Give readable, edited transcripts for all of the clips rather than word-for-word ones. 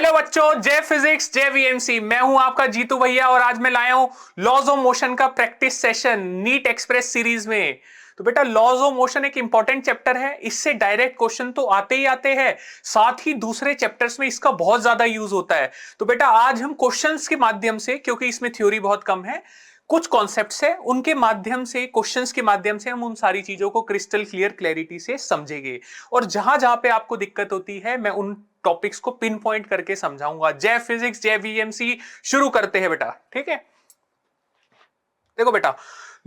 Hello बच्चों, जय physics जय वीएमसी। मैं हूं आपका जीतू भैया और आज मैं लाया हूं लॉज ऑफ मोशन का practice session NEET express series में। तो बेटा लॉज ऑफ मोशन एक इंपॉर्टेंट चैप्टर है, इससे डायरेक्ट क्वेश्चन तो आते ही आते हैं, साथ ही दूसरे चैप्टर्स में इसका बहुत ज्यादा यूज होता है। तो बेटा आज हम क्वेश्चंस के माध्यम से, क्योंकि इसमें थ्योरी बहुत कम है, कुछ कॉन्सेप्ट्स है उनके माध्यम से, क्वेश्चंस के माध्यम से हम उन सारी चीजों को क्रिस्टल क्लियर क्लैरिटी से समझेंगे। और जहां जहां पे आपको दिक्कत होती है मैं उन टॉपिक्स को पिन पॉइंट करके समझाऊंगा। जय फिजिक्स जय वीएमसी। शुरू करते हैं बेटा, ठीक है। देखो बेटा,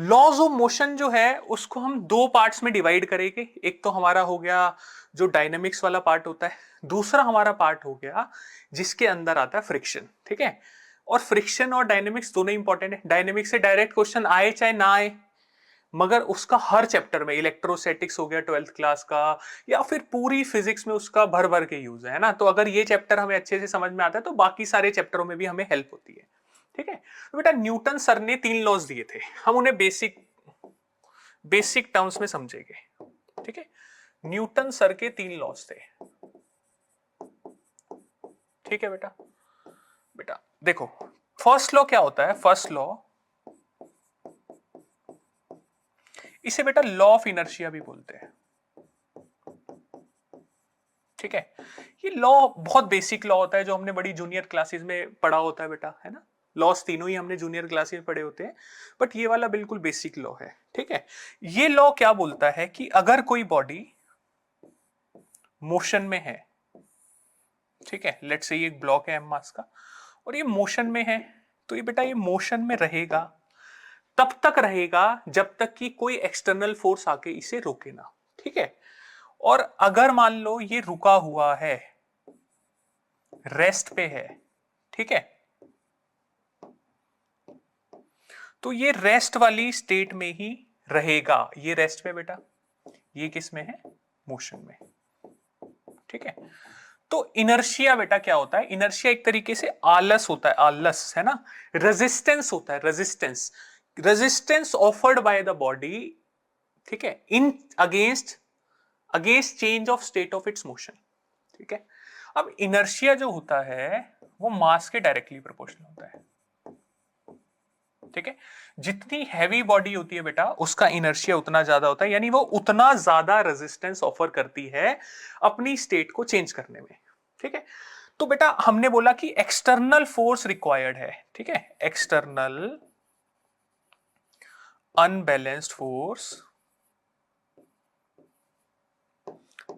लॉज ऑफ मोशन जो है उसको हम दो पार्ट्स में डिवाइड करेंगे। एक तो हमारा हो गया जो डायनेमिक्स वाला पार्ट होता है, दूसरा हमारा पार्ट हो गया जिसके अंदर आता है फ्रिक्शन, ठीक है। और फ्रिक्शन और डायनेमिक्स दोनों इंपॉर्टेंट है। डायनेमिक्स से डायरेक्ट क्वेश्चन आए चाहे ना आए, मगर उसका हर चैप्टर में, इलेक्ट्रोस्टैटिक्स हो गया 12th क्लास का, या फिर पूरी फिजिक्स में उसका भर भर के यूज है ना। तो अगर ये चैप्टर हमें अच्छे से समझ में आता है तो बाकी सारे चैप्टरों में भी हमें हेल्प होती है, ठीक है। तो बेटा न्यूटन सर ने 3 लॉज दिए थे, हम उन्हें बेसिक बेसिक टर्म्स में समझेंगे, ठीक है। न्यूटन सर के 3 लॉज थे, ठीक है बेटा। बेटा देखो, फर्स्ट लॉ क्या होता है? फर्स्ट लॉ, इसे बेटा लॉ ऑफ इनर्शिया भी बोलते हैं, ठीक है। ये लॉ बहुत बेसिक लॉ होता है जो हमने बड़ी जूनियर क्लासेस में पढ़ा होता है बेटा, है ना। लॉस तीनों ही हमने जूनियर क्लासेस में पढ़े होते हैं, बट ये वाला बिल्कुल बेसिक लॉ है, ठीक है। ये लॉ क्या बोलता है कि अगर कोई बॉडी मोशन में है, ठीक है, लेट्स से ये एक ब्लॉक है एम मास का और ये मोशन में है, तो ये बेटा ये मोशन में रहेगा, तब तक रहेगा जब तक कि कोई एक्सटर्नल फोर्स आके इसे रोके ना, ठीक है। और अगर मान लो ये रुका हुआ है, रेस्ट पे है, ठीक है, तो ये रेस्ट वाली स्टेट में ही रहेगा। ये रेस्ट पे बेटा, ये किस में है? मोशन में, ठीक है। तो इनर्शिया बेटा क्या होता है? इनर्शिया एक तरीके से आलस होता है, आलस, है ना। रेजिस्टेंस होता है, resistance, resistance offered by the body, ठीक है, in against against change of state of its motion, ठीक है। अब इनर्शिया जो होता है वो मास के डायरेक्टली प्रोपोर्शनल होता है, ठीक है। जितनी हैवी बॉडी होती है बेटा उसका इनर्शिया उतना ज्यादा होता है, यानी वो उतना ज्यादा रेजिस्टेंस ऑफर करती है अपनी स्टेट को चेंज करने में, ठीक है। तो बेटा हमने बोला कि एक्सटर्नल फोर्स रिक्वायर्ड है, ठीक है, external unbalanced force,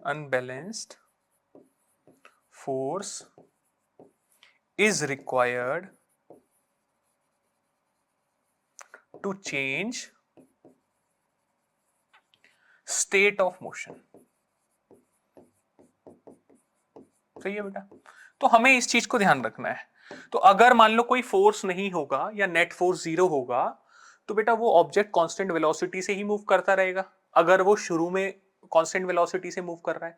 unbalanced force is required to change state of motion, सही है बेटा। तो हमें इस चीज को ध्यान रखना है। तो अगर मान लो कोई फोर्स नहीं होगा या नेट फोर्स 0 होगा, तो बेटा वो ऑब्जेक्ट कांस्टेंट वेलोसिटी से ही मूव करता रहेगा, अगर वो शुरू में कांस्टेंट वेलोसिटी से मूव कर रहा है।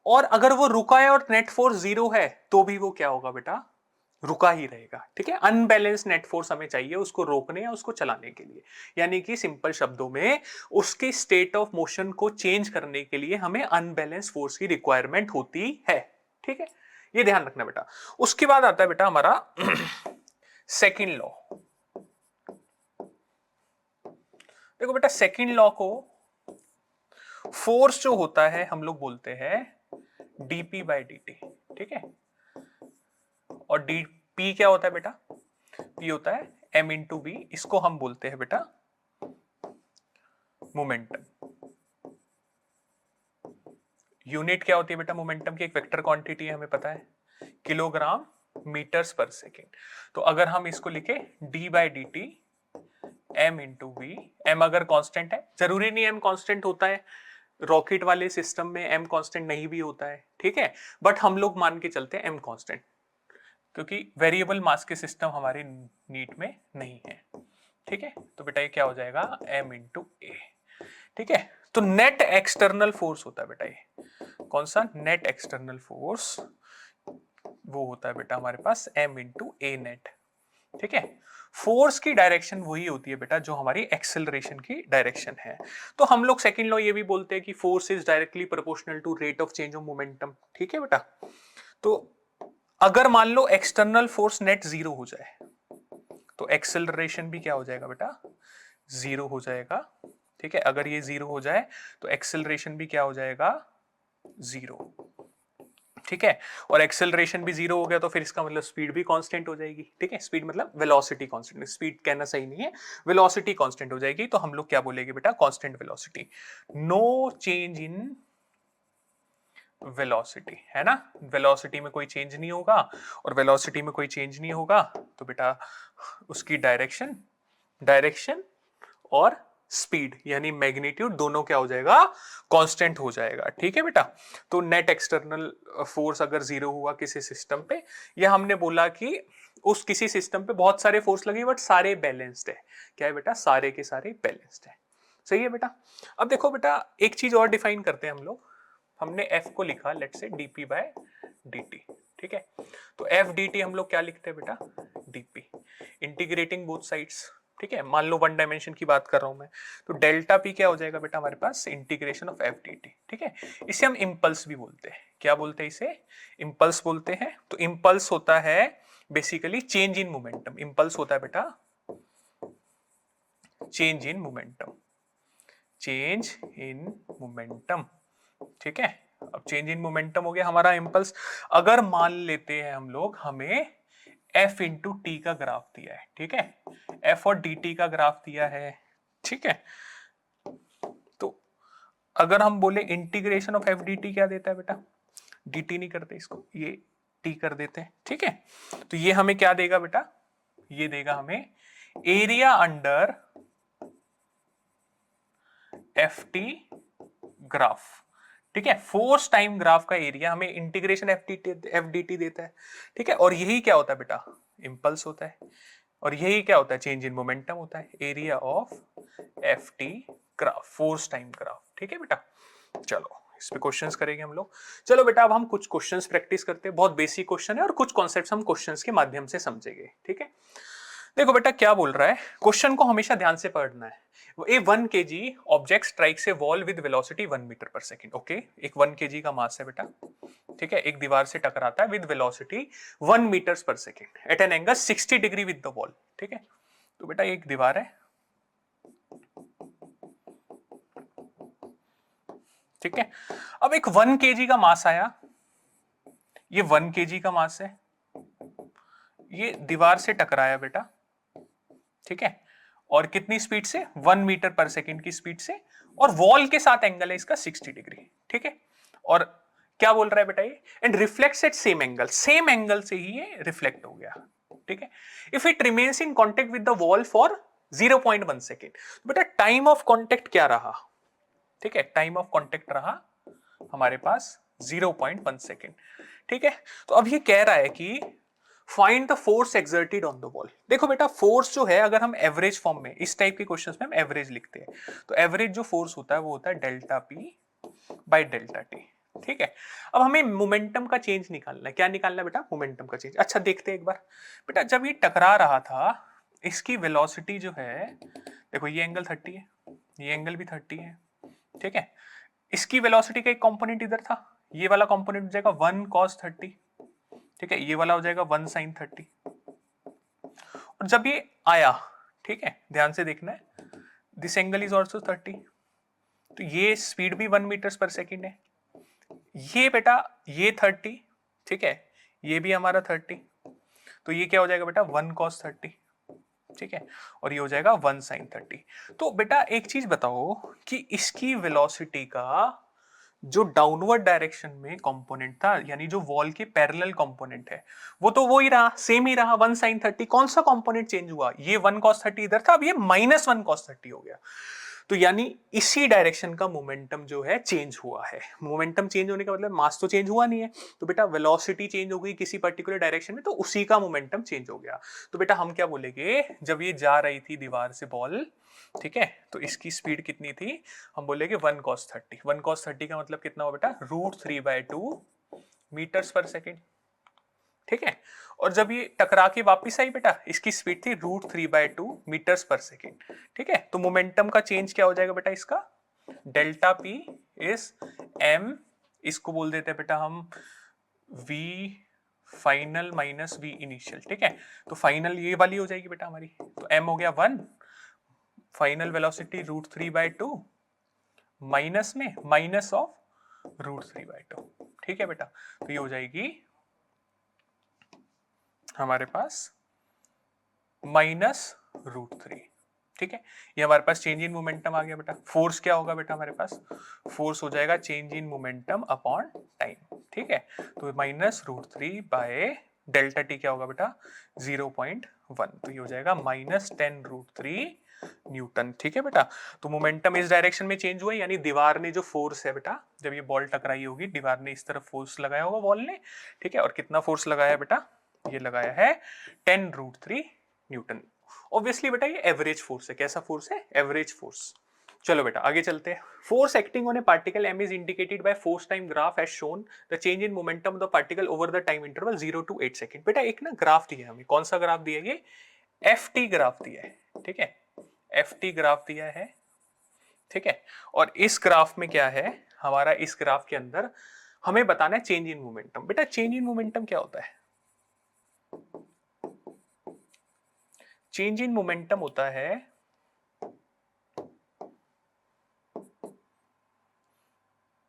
और अगर वो रुका है और नेट फोर्स 0 है तो भी वो क्या होगा बेटा? रुका ही रहेगा, ठीक है। अनबैलेंस नेट फोर्स हमें चाहिए उसको रोकने या उसको चलाने के लिए, यानी कि सिंपल शब्दों में उसके स्टेट ऑफ मोशन को चेंज करने के लिए हमें अनबैलेंस फोर्स की रिक्वायरमेंट होती है, ठीक है। ये ध्यान रखना बेटा। उसके बाद आता है बेटा हमारा सेकंड लॉ। देखो बेटा, सेकंड लॉ को फोर्स जो होता है हम लोग बोलते हैं डीपी बाई डी टी, ठीक है। और डी पी क्या होता है बेटा? पी होता है एम इंटू बी, इसको हम बोलते हैं बेटा मोमेंटम। यूनिट क्या होती है बेटा मोमेंटम की? एक वेक्टर क्वांटिटी है, हमें पता है, किलोग्राम मीटर्स पर सेकेंड। तो अगर हम इसको लिखे d by d t m into v, m अगर कांस्टेंट है, जरूरी नहीं एम कांस्टेंट होता है, रॉकेट वाले सिस्टम में एम कांस्टेंट नहीं भी होता है, ठीक है, बट हम लोग मान के चलते हैं एम कांस्टेंट, क्योंकि वेरिएबल मास के सिस्टम हमारे नीट में नहीं है, ठीक है। तो बेटा ये क्या हो जाएगा? m इंटू ए, ठीक है। तो नेट एक्सटर्नल फोर्स होता है बेटा, ये कौन सा? नेट एक्सटर्नल फोर्स वो होता है बेटा हमारे पास m इंटू ए नेट, ठीक है। फोर्स की डायरेक्शन वही होती है बेटा जो हमारी एक्सेलरेशन की डायरेक्शन है। तो हम लोग सेकंड लॉ ये भी बोलते हैं कि force is directly proportional to rate of change of momentum, ठीक है बेटा। तो अगर मान लो एक्सटर्नल फोर्स नेट जीरो हो जाए तो एक्सेलरेशन भी क्या हो जाएगा बेटा, जीरो हो जाएगा। ठीक है, अगर ये जीरो हो जाए तो एक्सेलरेशन भी क्या हो जाएगा, जीरो। ठीक है, और एक्सेलरेशन भी जीरो हो गया तो फिर इसका मतलब स्पीड भी कांस्टेंट हो जाएगी। ठीक है, स्पीड मतलब वेलोसिटी कांस्टेंट, स्पीड कहना सही नहीं है, वेलोसिटी कांस्टेंट हो जाएगी। तो हम लोग क्या बोलेंगे बेटा, constant velocity, no change in velocity, है ना। वेलोसिटी में कोई चेंज नहीं होगा, और वेलोसिटी में कोई चेंज नहीं होगा तो बेटा उसकी डायरेक्शन, डायरेक्शन और स्पीड यानी मैग्नीट्यूड दोनों क्या हो जाएगा, कांस्टेंट हो जाएगा। ठीक है बेटा, तो नेट एक्सटर्नल फोर्स अगर जीरो हुआ किसी सिस्टम पे, या हमने बोला कि उस किसी सिस्टम पे बहुत सारे फोर्स लगे बट सारे बैलेंस्ड है, क्या है बेटा, सारे के सारे बैलेंस्ड है। सही है बेटा। अब देखो बेटा एक चीज और डिफाइन करते हैं हम लोग, हमने एफ को लिखा लेट से डीपी बाय dt। ठीक है, तो एफ dt हम लोग क्या लिखते हैं बेटा, dp, इंटीग्रेटिंग बोथ साइड्स। ठीक है, मान लो वन डायमेंशन की बात कर रहा हूं मैं, तो डेल्टा पी क्या हो जाएगा बेटा हमारे पास, इंटीग्रेशन ऑफ एफ dt। ठीक है, इसे हम इंपल्स भी बोलते हैं, क्या बोलते हैं इसे, इंपल्स बोलते हैं। तो इंपल्स होता है basically change in momentum, impulse होता है बेटा change in momentum, change in momentum. ठीक है, अब चेंज इन मोमेंटम हो गया हमारा इंपल्स। अगर मान लेते हैं हम लोग हमें एफ इंटू टी का ग्राफ दिया है, ठीक है, एफ और डी टी का ग्राफ दिया है। ठीक है, तो अगर हम बोले integration of F D T क्या देता है बेटा, डी टी नहीं करते इसको, ये टी कर देते हैं। ठीक है, तो ये हमें क्या देगा बेटा, ये देगा हमें area under F T graph. ठीक है, फोर्स टाइम ग्राफ का एरिया हमें इंटीग्रेशन एफ डी टी देता है। ठीक है, और यही क्या होता है बेटा, इंपल्स होता है, और यही क्या होता है, चेंज इन मोमेंटम होता है, area of F T graph, force time graph. ठीक है बेटा, चलो इस पे क्वेश्चंस करेंगे हम लोग। चलो बेटा अब हम कुछ क्वेश्चंस प्रैक्टिस करते हैं, बहुत बेसिक क्वेश्चन है और कुछ कॉन्सेप्ट्स हम क्वेश्चंस के माध्यम से समझेंगे। ठीक है, देखो बेटा क्या बोल रहा है, क्वेश्चन को हमेशा ध्यान से पढ़ना है। A 1 kg object strikes a wall with velocity 1 metre per second. Okay, एक 1 kg का मास है बेटा। ठीक है, एक दीवार से टकराता है with velocity 1 metre per second at an angle 60 degree with the wall. ठीक है, तो बेटा एक दीवार है। ठीक है, अब एक 1 kg का मास आया, ये 1 kg का मास है, ये दीवार से टकराया बेटा। ठीक है, और कितनी स्पीड से, 1 मीटर पर सेकंड की स्पीड से, और वॉल के साथ एंगल है इसका 60 डिग्री। ठीक है, और क्या बोल रहा है बेटा ये, and reflects at same angle, same angle से ही ये रिफ्लेक्ट हो गया। ठीक है, if it remains in contact with the wall for 0.1 second, तो बेटा टाइम ऑफ कांटेक्ट क्या रहा। ठीक है, टाइम ऑफ कांटेक्ट रहा हमारे पास 0.1 सेकेंड। ठीक है, तो अब ये कह रहा है कि find the force exerted on the wall. देखो बेटा फोर्स जो है, अगर हम एवरेज फॉर्म में, इस टाइप के क्वेश्चंस में हम एवरेज लिखते हैं, तो एवरेज जो फोर्स होता है वो होता है delta P by delta T. ठीक है, अब हमें मोमेंटम का चेंज निकालना है, क्या निकालना है बेटा, मोमेंटम का चेंज। अच्छा देखते हैं एक बार बेटा, जब ये टकरा रहा था इसकी वेलोसिटी जो है, देखो ये एंगल 30 है, ये एंगल भी 30 है। ठीक है, इसकी वेलोसिटी का एक कंपोनेंट इधर था, ये वाला कंपोनेंट हो जाएगा 1 cos 30। ठीक है, ये वाला हो जाएगा 1 sin 30। और जब ये आया, ठीक है ध्यान से देखना है, दिस एंगल इज ऑल्सो 30, तो ये स्पीड भी 1 मीटर पर सेकेंड है, ये बेटा ये 30। ठीक है, ये भी हमारा 30, तो ये क्या हो जाएगा बेटा 1 cos 30। ठीक है, और ये हो जाएगा 1 sin 30। तो बेटा एक चीज बताओ कि इसकी वेलोसिटी का जो डाउनवर्ड डायरेक्शन में कंपोनेंट था, यानी जो वॉल के पैरेलल कंपोनेंट है, वो तो वो ही रहा, सेम ही रहा 1 sin 30। कौन सा कंपोनेंट चेंज हुआ, ये 1 cos 30 इधर था, अब ये -1 cos 30 हो गया। तो यानी इसी डायरेक्शन का मोमेंटम जो है चेंज हुआ है। मोमेंटम चेंज होने का मतलब मास तो चेंज हुआ नहीं है, तो बेटा वेलोसिटी चेंज हो गई किसी पर्टिकुलर डायरेक्शन में, तो उसी का मोमेंटम चेंज हो गया। तो बेटा हम क्या बोलेंगे, जब ये जा रही थी दीवार से बॉल, ठीक है, तो इसकी स्पीड कितनी थी, हम बोलेंगे 1 cos 30। 1 cos 30 का मतलब कितना हो बेटा, √3/2 मीटर्स पर सेकेंड। ठीक है, और जब ये टकरा के वापिस आई बेटा, इसकी स्पीड थी √3/2 मीटर्स पर सेकेंड। ठीक है, तो मोमेंटम का चेंज क्या हो जाएगा बेटा, इसका डेल्टा पी इज एम, इसको बोल देते हैं बेटा हम v final minus v initial, ठीक है। तो फाइनल ये वाली हो जाएगी बेटा हमारी, तो m हो गया 1, फाइनल वेलोसिटी √3/2 माइनस में माइनस ऑफ √3/2, ठीक है बेटा। तो ये हो जाएगी हमारे पास -√3, ठीक है। ये हमारे पास चेंज इन मोमेंटम आ गया बेटा। फोर्स क्या होगा बेटा हमारे पास, फोर्स हो जाएगा change in momentum upon time, ठीक है। तो -√3 बाय डेल्टा टी क्या होगा बेटा 0.1, तो ये हो जाएगा -10√3 न्यूटन, ठीक है बेटा। तो मोमेंटम इस डायरेक्शन में चेंज हुआ, यानी दीवार ने जो फोर्स है बेटा, जब ये बॉल टकराई होगी दीवार ने इस तरफ फोर्स लगाया होगा बॉल ने, ठीक है। और कितना फोर्स लगाया बेटा, ये लगाया है 10√3 न्यूटन। ऑब्वियसली बेटा ये एवरेज फोर्स है, कैसा फोर्स है, एवरेज फोर्स। चलो बेटा आगे चलते हैं। Force acting on a particle m is indicated by force time graph as shown the change in momentum of the particle over the time interval 0 to 8 second. बेटा एक ना ग्राफ दिया है हमें, कौन सा ग्राफ दिया है, ये ft ग्राफ दिया है, ठीक है, ft ग्राफ दिया है, ठीक है। और इस ग्राफ में क्या है हमारा, इस ग्राफ के अंदर हमें बताना है चेंज इन मोमेंटम। बेटा चेंज इन मोमेंटम क्या होता है, चेंज इन मोमेंटम होता है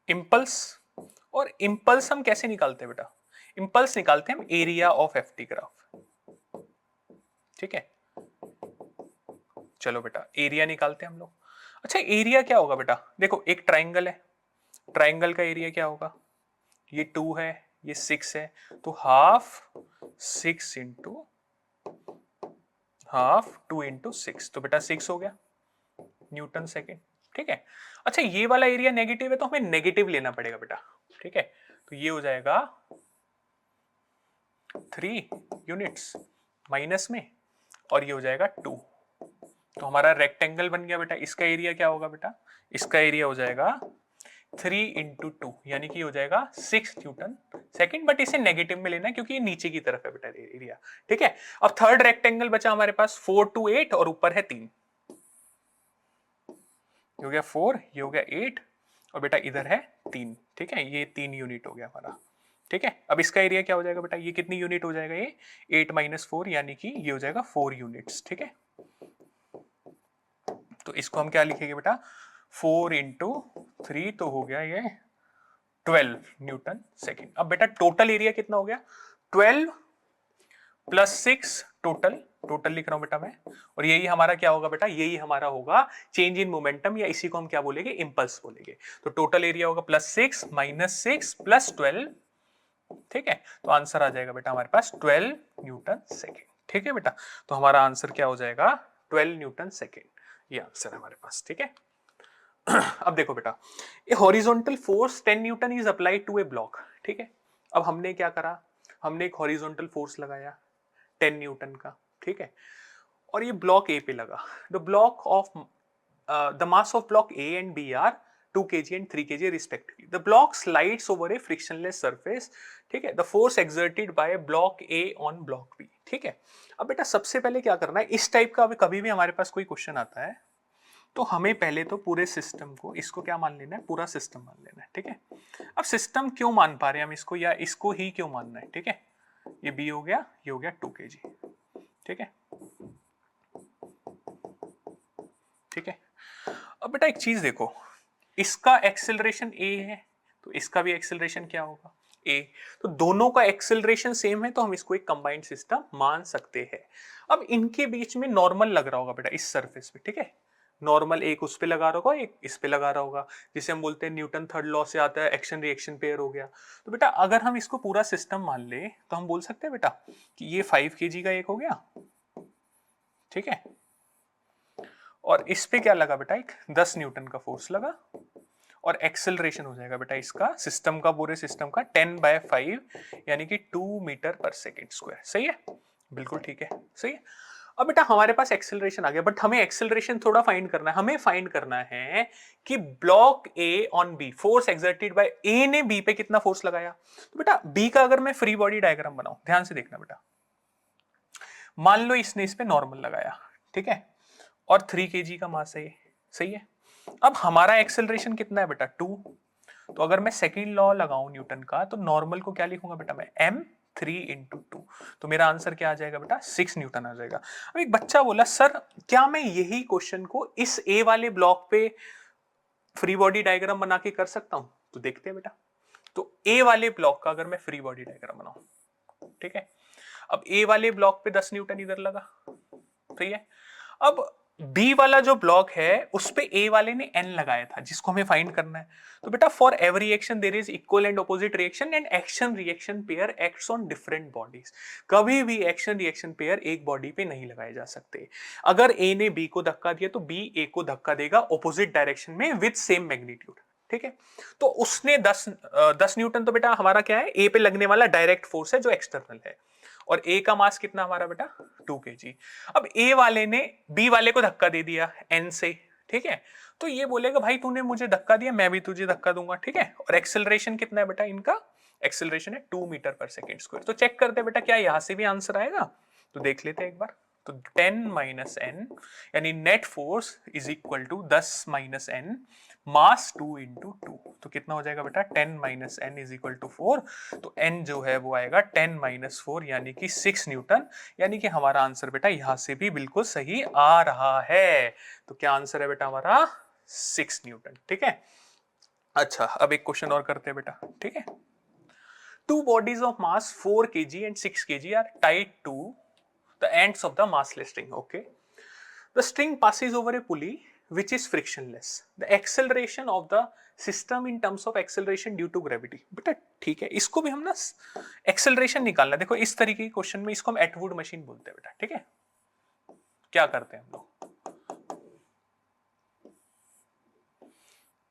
इंपल्स। और इंपल्स हम कैसे निकालते हैं बेटा, इंपल्स निकालते हैं हम area of F T graph, ठीक है। चलो बेटा एरिया निकालते हैं हम लोग। अच्छा एरिया क्या होगा बेटा, देखो एक ट्राइंगल है, ट्राइंगल का एरिया क्या होगा, ये 2 है, ये 6 है, तो हाफ 6 इंटू हाफ 2 इंटू 6, तो बेटा 6 हो गया न्यूटन सेकेंड, ठीक है। अच्छा ये वाला एरिया नेगेटिव है तो हमें नेगेटिव लेना पड़ेगा बेटा, ठीक है। तो ये हो जाएगा 3 यूनिट्स माइनस में, और ये हो जाएगा 2, तो हमारा रेक्टेंगल बन गया बेटा। इसका एरिया क्या होगा बेटा, इसका एरिया हो जाएगा 3 इंटू 2, यानी कि हो जाएगा 6 न्यूटन सेकेंड, बट इसे नेगेटिव में लेना है क्योंकि ये नीचे की तरफ है बेटा एरिया, ठीक है। अब थर्ड रेक्टेंगल बचा हमारे पास 4 to 8 और ऊपर है 3, ये हो गया 4, ये हो गया 8, और बेटा इधर है 3, ठीक है, ये 3 यूनिट हो गया हमारा, ठीक है। अब इसका एरिया क्या हो जाएगा बेटा, ये कितनी यूनिट हो जाएगा, ये 8 - 4 यानी कि ये हो जाएगा 4 यूनिट्स, ठीक है। तो इसको हम क्या लिखेंगे बेटा, 4 इंटू 3 तो हो गया ये 12 न्यूटन सेकेंड। अब बेटा टोटल एरिया कितना हो गया, 12 + 6 टोटल, टोटल लिख रहा हूं बेटा मैं, और यही हमारा क्या होगा बेटा, यही हमारा होगा चेंज इन मोमेंटम, या इसी को हम क्या बोलेंगे, इंपल्स बोलेंगे। तो टोटल एरिया होगा +6 - 6 + 12, ठीक है। तो आंसर आ जाएगा बेटा हमारे पास 12 न्यूटन सेकेंड, ठीक है बेटा। तो हमारा आंसर क्या हो जाएगा 12 न्यूटन सेकेंड, ये आंसर है हमारे पास, ठीक है। अब देखो बेटा, a horizontal force 10 newton is applied to a block, ठीक है। अब हमने क्या करा, हमने एक हॉरिजॉन्टल फोर्स लगाया 10 न्यूटन का, ठीक है, और ये ब्लॉक ए पे लगा। The block of the mass of block A and B are 2 kg and 3 kg respectively. The block slides over a frictionless surface, ठीक है। The force exerted by block A on block B, ठीक है। अब बेटा सबसे पहले क्या करना है, इस टाइप का कभी भी हमारे पास कोई क्वेश्चन आता है तो हमें पहले तो पूरे सिस्टम को, इसको क्या मान लेना है, पूरा सिस्टम मान लेना है, ठीक है। अब सिस्टम क्यों मान पा रहे हैं हम इसको, या इसको ही क्यों मानना है, ठीक है। ये बी हो गया, ये हो गया 2 kg, ठीक है, ठीक है। अब बेटा एक चीज देखो, इसका एक्सेलरेशन ए है तो इसका भी एक्सेलरेशन क्या होगा, ए। तो दोनों का एक्सेलरेशन सेम है तो हम इसको एक कंबाइंड सिस्टम मान सकते हैं। अब इनके बीच में नॉर्मल लग रहा होगा बेटा इस सरफेस पे, ठीक है। नॉर्मल एक उस पे लगा रहा होगा, एक इस पे लगा रहा होगा, जिसे हम बोलते हैं न्यूटन थर्ड लॉ से आता है, एक्शन रिएक्शन पेयर हो गया। तो बेटा अगर हम इसको पूरा सिस्टम मान ले तो हम बोल सकते हैं बेटा कि ये 5 kg का एक हो गया, ठीक है, और इस पे क्या लगा बेटा, एक 10 न्यूटन का फोर्स लगा, और एक्सेलरेशन हो जाएगा बेटा इसका सिस्टम का, पूरे सिस्टम का 10/5 यानी कि 2 मीटर पर सेकेंड स्क्वायर, सही है, बिल्कुल ठीक है, सही है। अब बेटा हमारे पास एक्सेलरेशन आ गया, बट हमें एक्सेलरेशन थोड़ा फाइंड करना है, हमें फाइंड करना है कि block A on B, force exerted by A ने बी पे कितना फोर्स लगाया। तो बेटा बी का अगर मैं फ्री बॉडी डायग्राम बनाऊं, ध्यान से देखना बेटा, मान लो इसने इस पे नॉर्मल लगाया, ठीक है, और 3 kg का मास है ये, सही है। अब हमारा एक्सेलरेशन कितना है बेटा 2, तो अगर मैं सेकंड लॉ लगाऊं न्यूटन का तो नॉर्मल को क्या लिखूंगा बेटा मैं m 3 × 2, तो मेरा आंसर क्या आ जाएगा बेटा 6 न्यूटन आ जाएगा। अब एक बच्चा बोला सर क्या मैं यही क्वेश्चन को इस ए वाले ब्लॉक पे फ्री बॉडी डायग्राम बना के कर सकता हूं? तो देखते हैं बेटा। तो ए वाले ब्लॉक का अगर मैं फ्री बॉडी डायग्राम बनाऊं, ठीक है, अब ए वाले ब्लॉक पे 10 न्यूटन इधर लगा, सही है। अब बी वाला जो ब्लॉक है उस पे ए वाले ने एन लगाया था जिसको हमें फाइंड करना है। तो बेटा for every action there is equal and opposite reaction and action reaction pair acts on different bodies. कभी भी एक्शन रिएक्शन पेयर एक बॉडी पे नहीं लगाए जा सकते। अगर ए ने बी को धक्का दिया तो बी ए को धक्का देगा ऑपोजिट डायरेक्शन में विद सेम मैग्नीट्यूड, ठीक है। तो उसने 10 न्यूटन, तो बेटा हमारा क्या है, ए पे लगने वाला डायरेक्ट फोर्स है जो एक्सटर्नल है, और ए का मास कितना हमारा बेटा 2 kg। अब ए वाले ने बी वाले को धक्का दे दिया एन से, ठीक है, तो ये बोलेगा भाई तूने मुझे धक्का दिया मैं भी तुझे धक्का दूंगा, ठीक है। और एक्सेलरेशन कितना है बेटा, इनका एक्सेलरेशन है 2 मीटर पर सेकेंड स्क्वायर। तो चेक करते हैं बेटा क्या यहां से भी आंसर आएगा, तो देख लेते हैं एक बार। तो 10 - n यानी net force is equal to 10 - n mass 2 × 2, तो कितना हो जाएगा बेटा 10 - n इज इक्वल टू 4। तो n जो है वो आएगा 10 - 4 यानी कि 6 न्यूटन, यानी कि हमारा आंसर बेटा यहां से भी बिल्कुल सही आ रहा है। तो क्या आंसर है बेटा हमारा 6 न्यूटन, ठीक है। अच्छा अब एक क्वेश्चन और करते हैं बेटा, ठीक है। Two bodies of mass 4 kg and 6 kg are tied to the ends of the massless string. Okay, the string passes over a pulley which is frictionless. The acceleration of the system in terms of acceleration due to gravity. बेटा ठीक है, इसको भी हम ना acceleration निकालना। देखो इस तरीके के क्वेश्चन में इसको हम एटवुड मशीन बोलते हैं बेटा, ठीक है। क्या करते हैं हम लोग,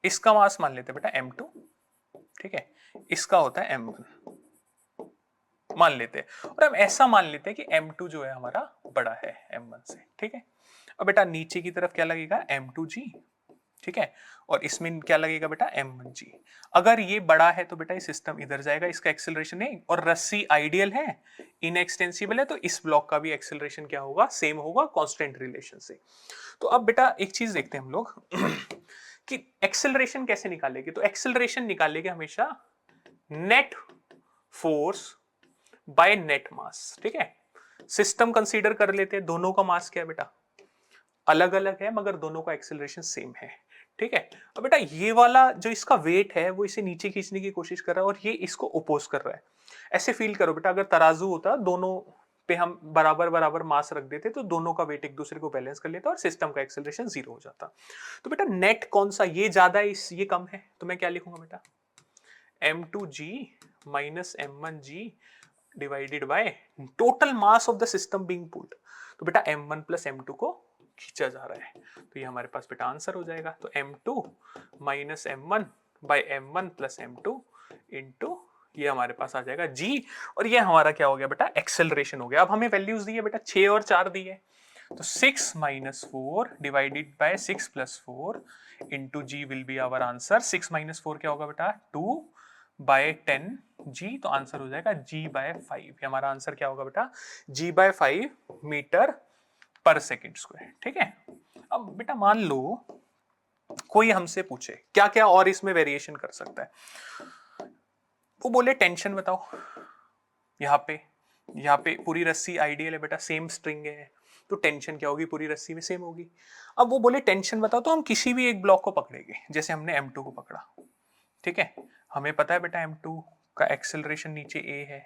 इसका मास मान लेते हैं बेटा m2, ठीक है, इसका होता है m1 मान लेते हैं, और हम ऐसा मान लेते हैं कि m2 जो है हमारा बड़ा है m1 से, ठीक है। अब बेटा नीचे की तरफ क्या लगेगा m2g, ठीक है, और इसमें क्या लगेगा बेटा m1g। अगर ये बड़ा है तो बेटा ये सिस्टम इधर जाएगा, इसका एक्सेलरेशन है, और रस्सी आइडियल है, इनएक्सटेंसिबल है, तो इस ब्लॉक का भी एक्सेलरेशन क्या होगा, सेम होगा कांस्टेंट रिलेशन से। तो अब बेटा एक चीज देखते हैं हम लोग कि एक्सेलरेशन कैसे निकालेंगे। तो एक्सेलरेशन निकालेंगे हमेशा नेट फोर्स बाय नेट मास, ठीक है। सिस्टम कंसीडर कर लेते हैं, दोनों का मास क्या है बेटा अलग अलग है मगर दोनों का एक्सेलरेशन सेम है, ठीक है। अब बेटा ये वाला जो इसका वेट है वो इसे नीचे खींचने की कोशिश कर रहा है और ये इसको ओपोज कर रहा है। ऐसे फील करो बेटा, अगर तराजू होता दोनों पे हम बराबर बराबर मास रख देते तो दोनों का वेट एक दूसरे को बैलेंस कर लेता और सिस्टम का एक्सेलरेशन 0 हो जाता। तो बेटा नेट कौन सा, ये ज्यादा है ये कम है, तो मैं क्या लिखूंगा बेटा m2g - m1g divided by total mass of the system being pulled. तो बेटा m1 + m2 को खींचा जा रहा है, तो ये हमारे पास बेटा आंसर हो जाएगा। तो m2 - m1 bye m1 + m2 into ये हमारे पास आ जाएगा g, और ये हमारा क्या हो गया बेटा एक्सेलरेशन हो गया। अब हमें वैल्यूज दी है बेटा 6 और 4 दी है, तो 6 - 4 divided by 6 + 4 into g will be our answer. 6 - 4 क्या होगा बेटा 2 बाय 10 g, तो आंसर हो जाएगा g/5। हमारा आंसर क्या होगा बेटा g/5 metre per second square, ठीक है। अब बेटा मान लो कोई हमसे पूछे क्या क्या और इसमें वेरिएशन कर सकता है, वो बोले टेंशन बताओ। यहाँ पे पूरी रस्सी आइडियल है बेटा, सेम स्ट्रिंग है, तो टेंशन क्या होगी पूरी रस्सी में सेम होगी। अब वो बोले टेंशन बताओ, तो हम किसी भी एक ब्लॉक को पकड़ेंगे, जैसे हमने m2 को पकड़ा, ठीक है। हमें पता है बेटा m2 का एक्सेलरेशन नीचे a है,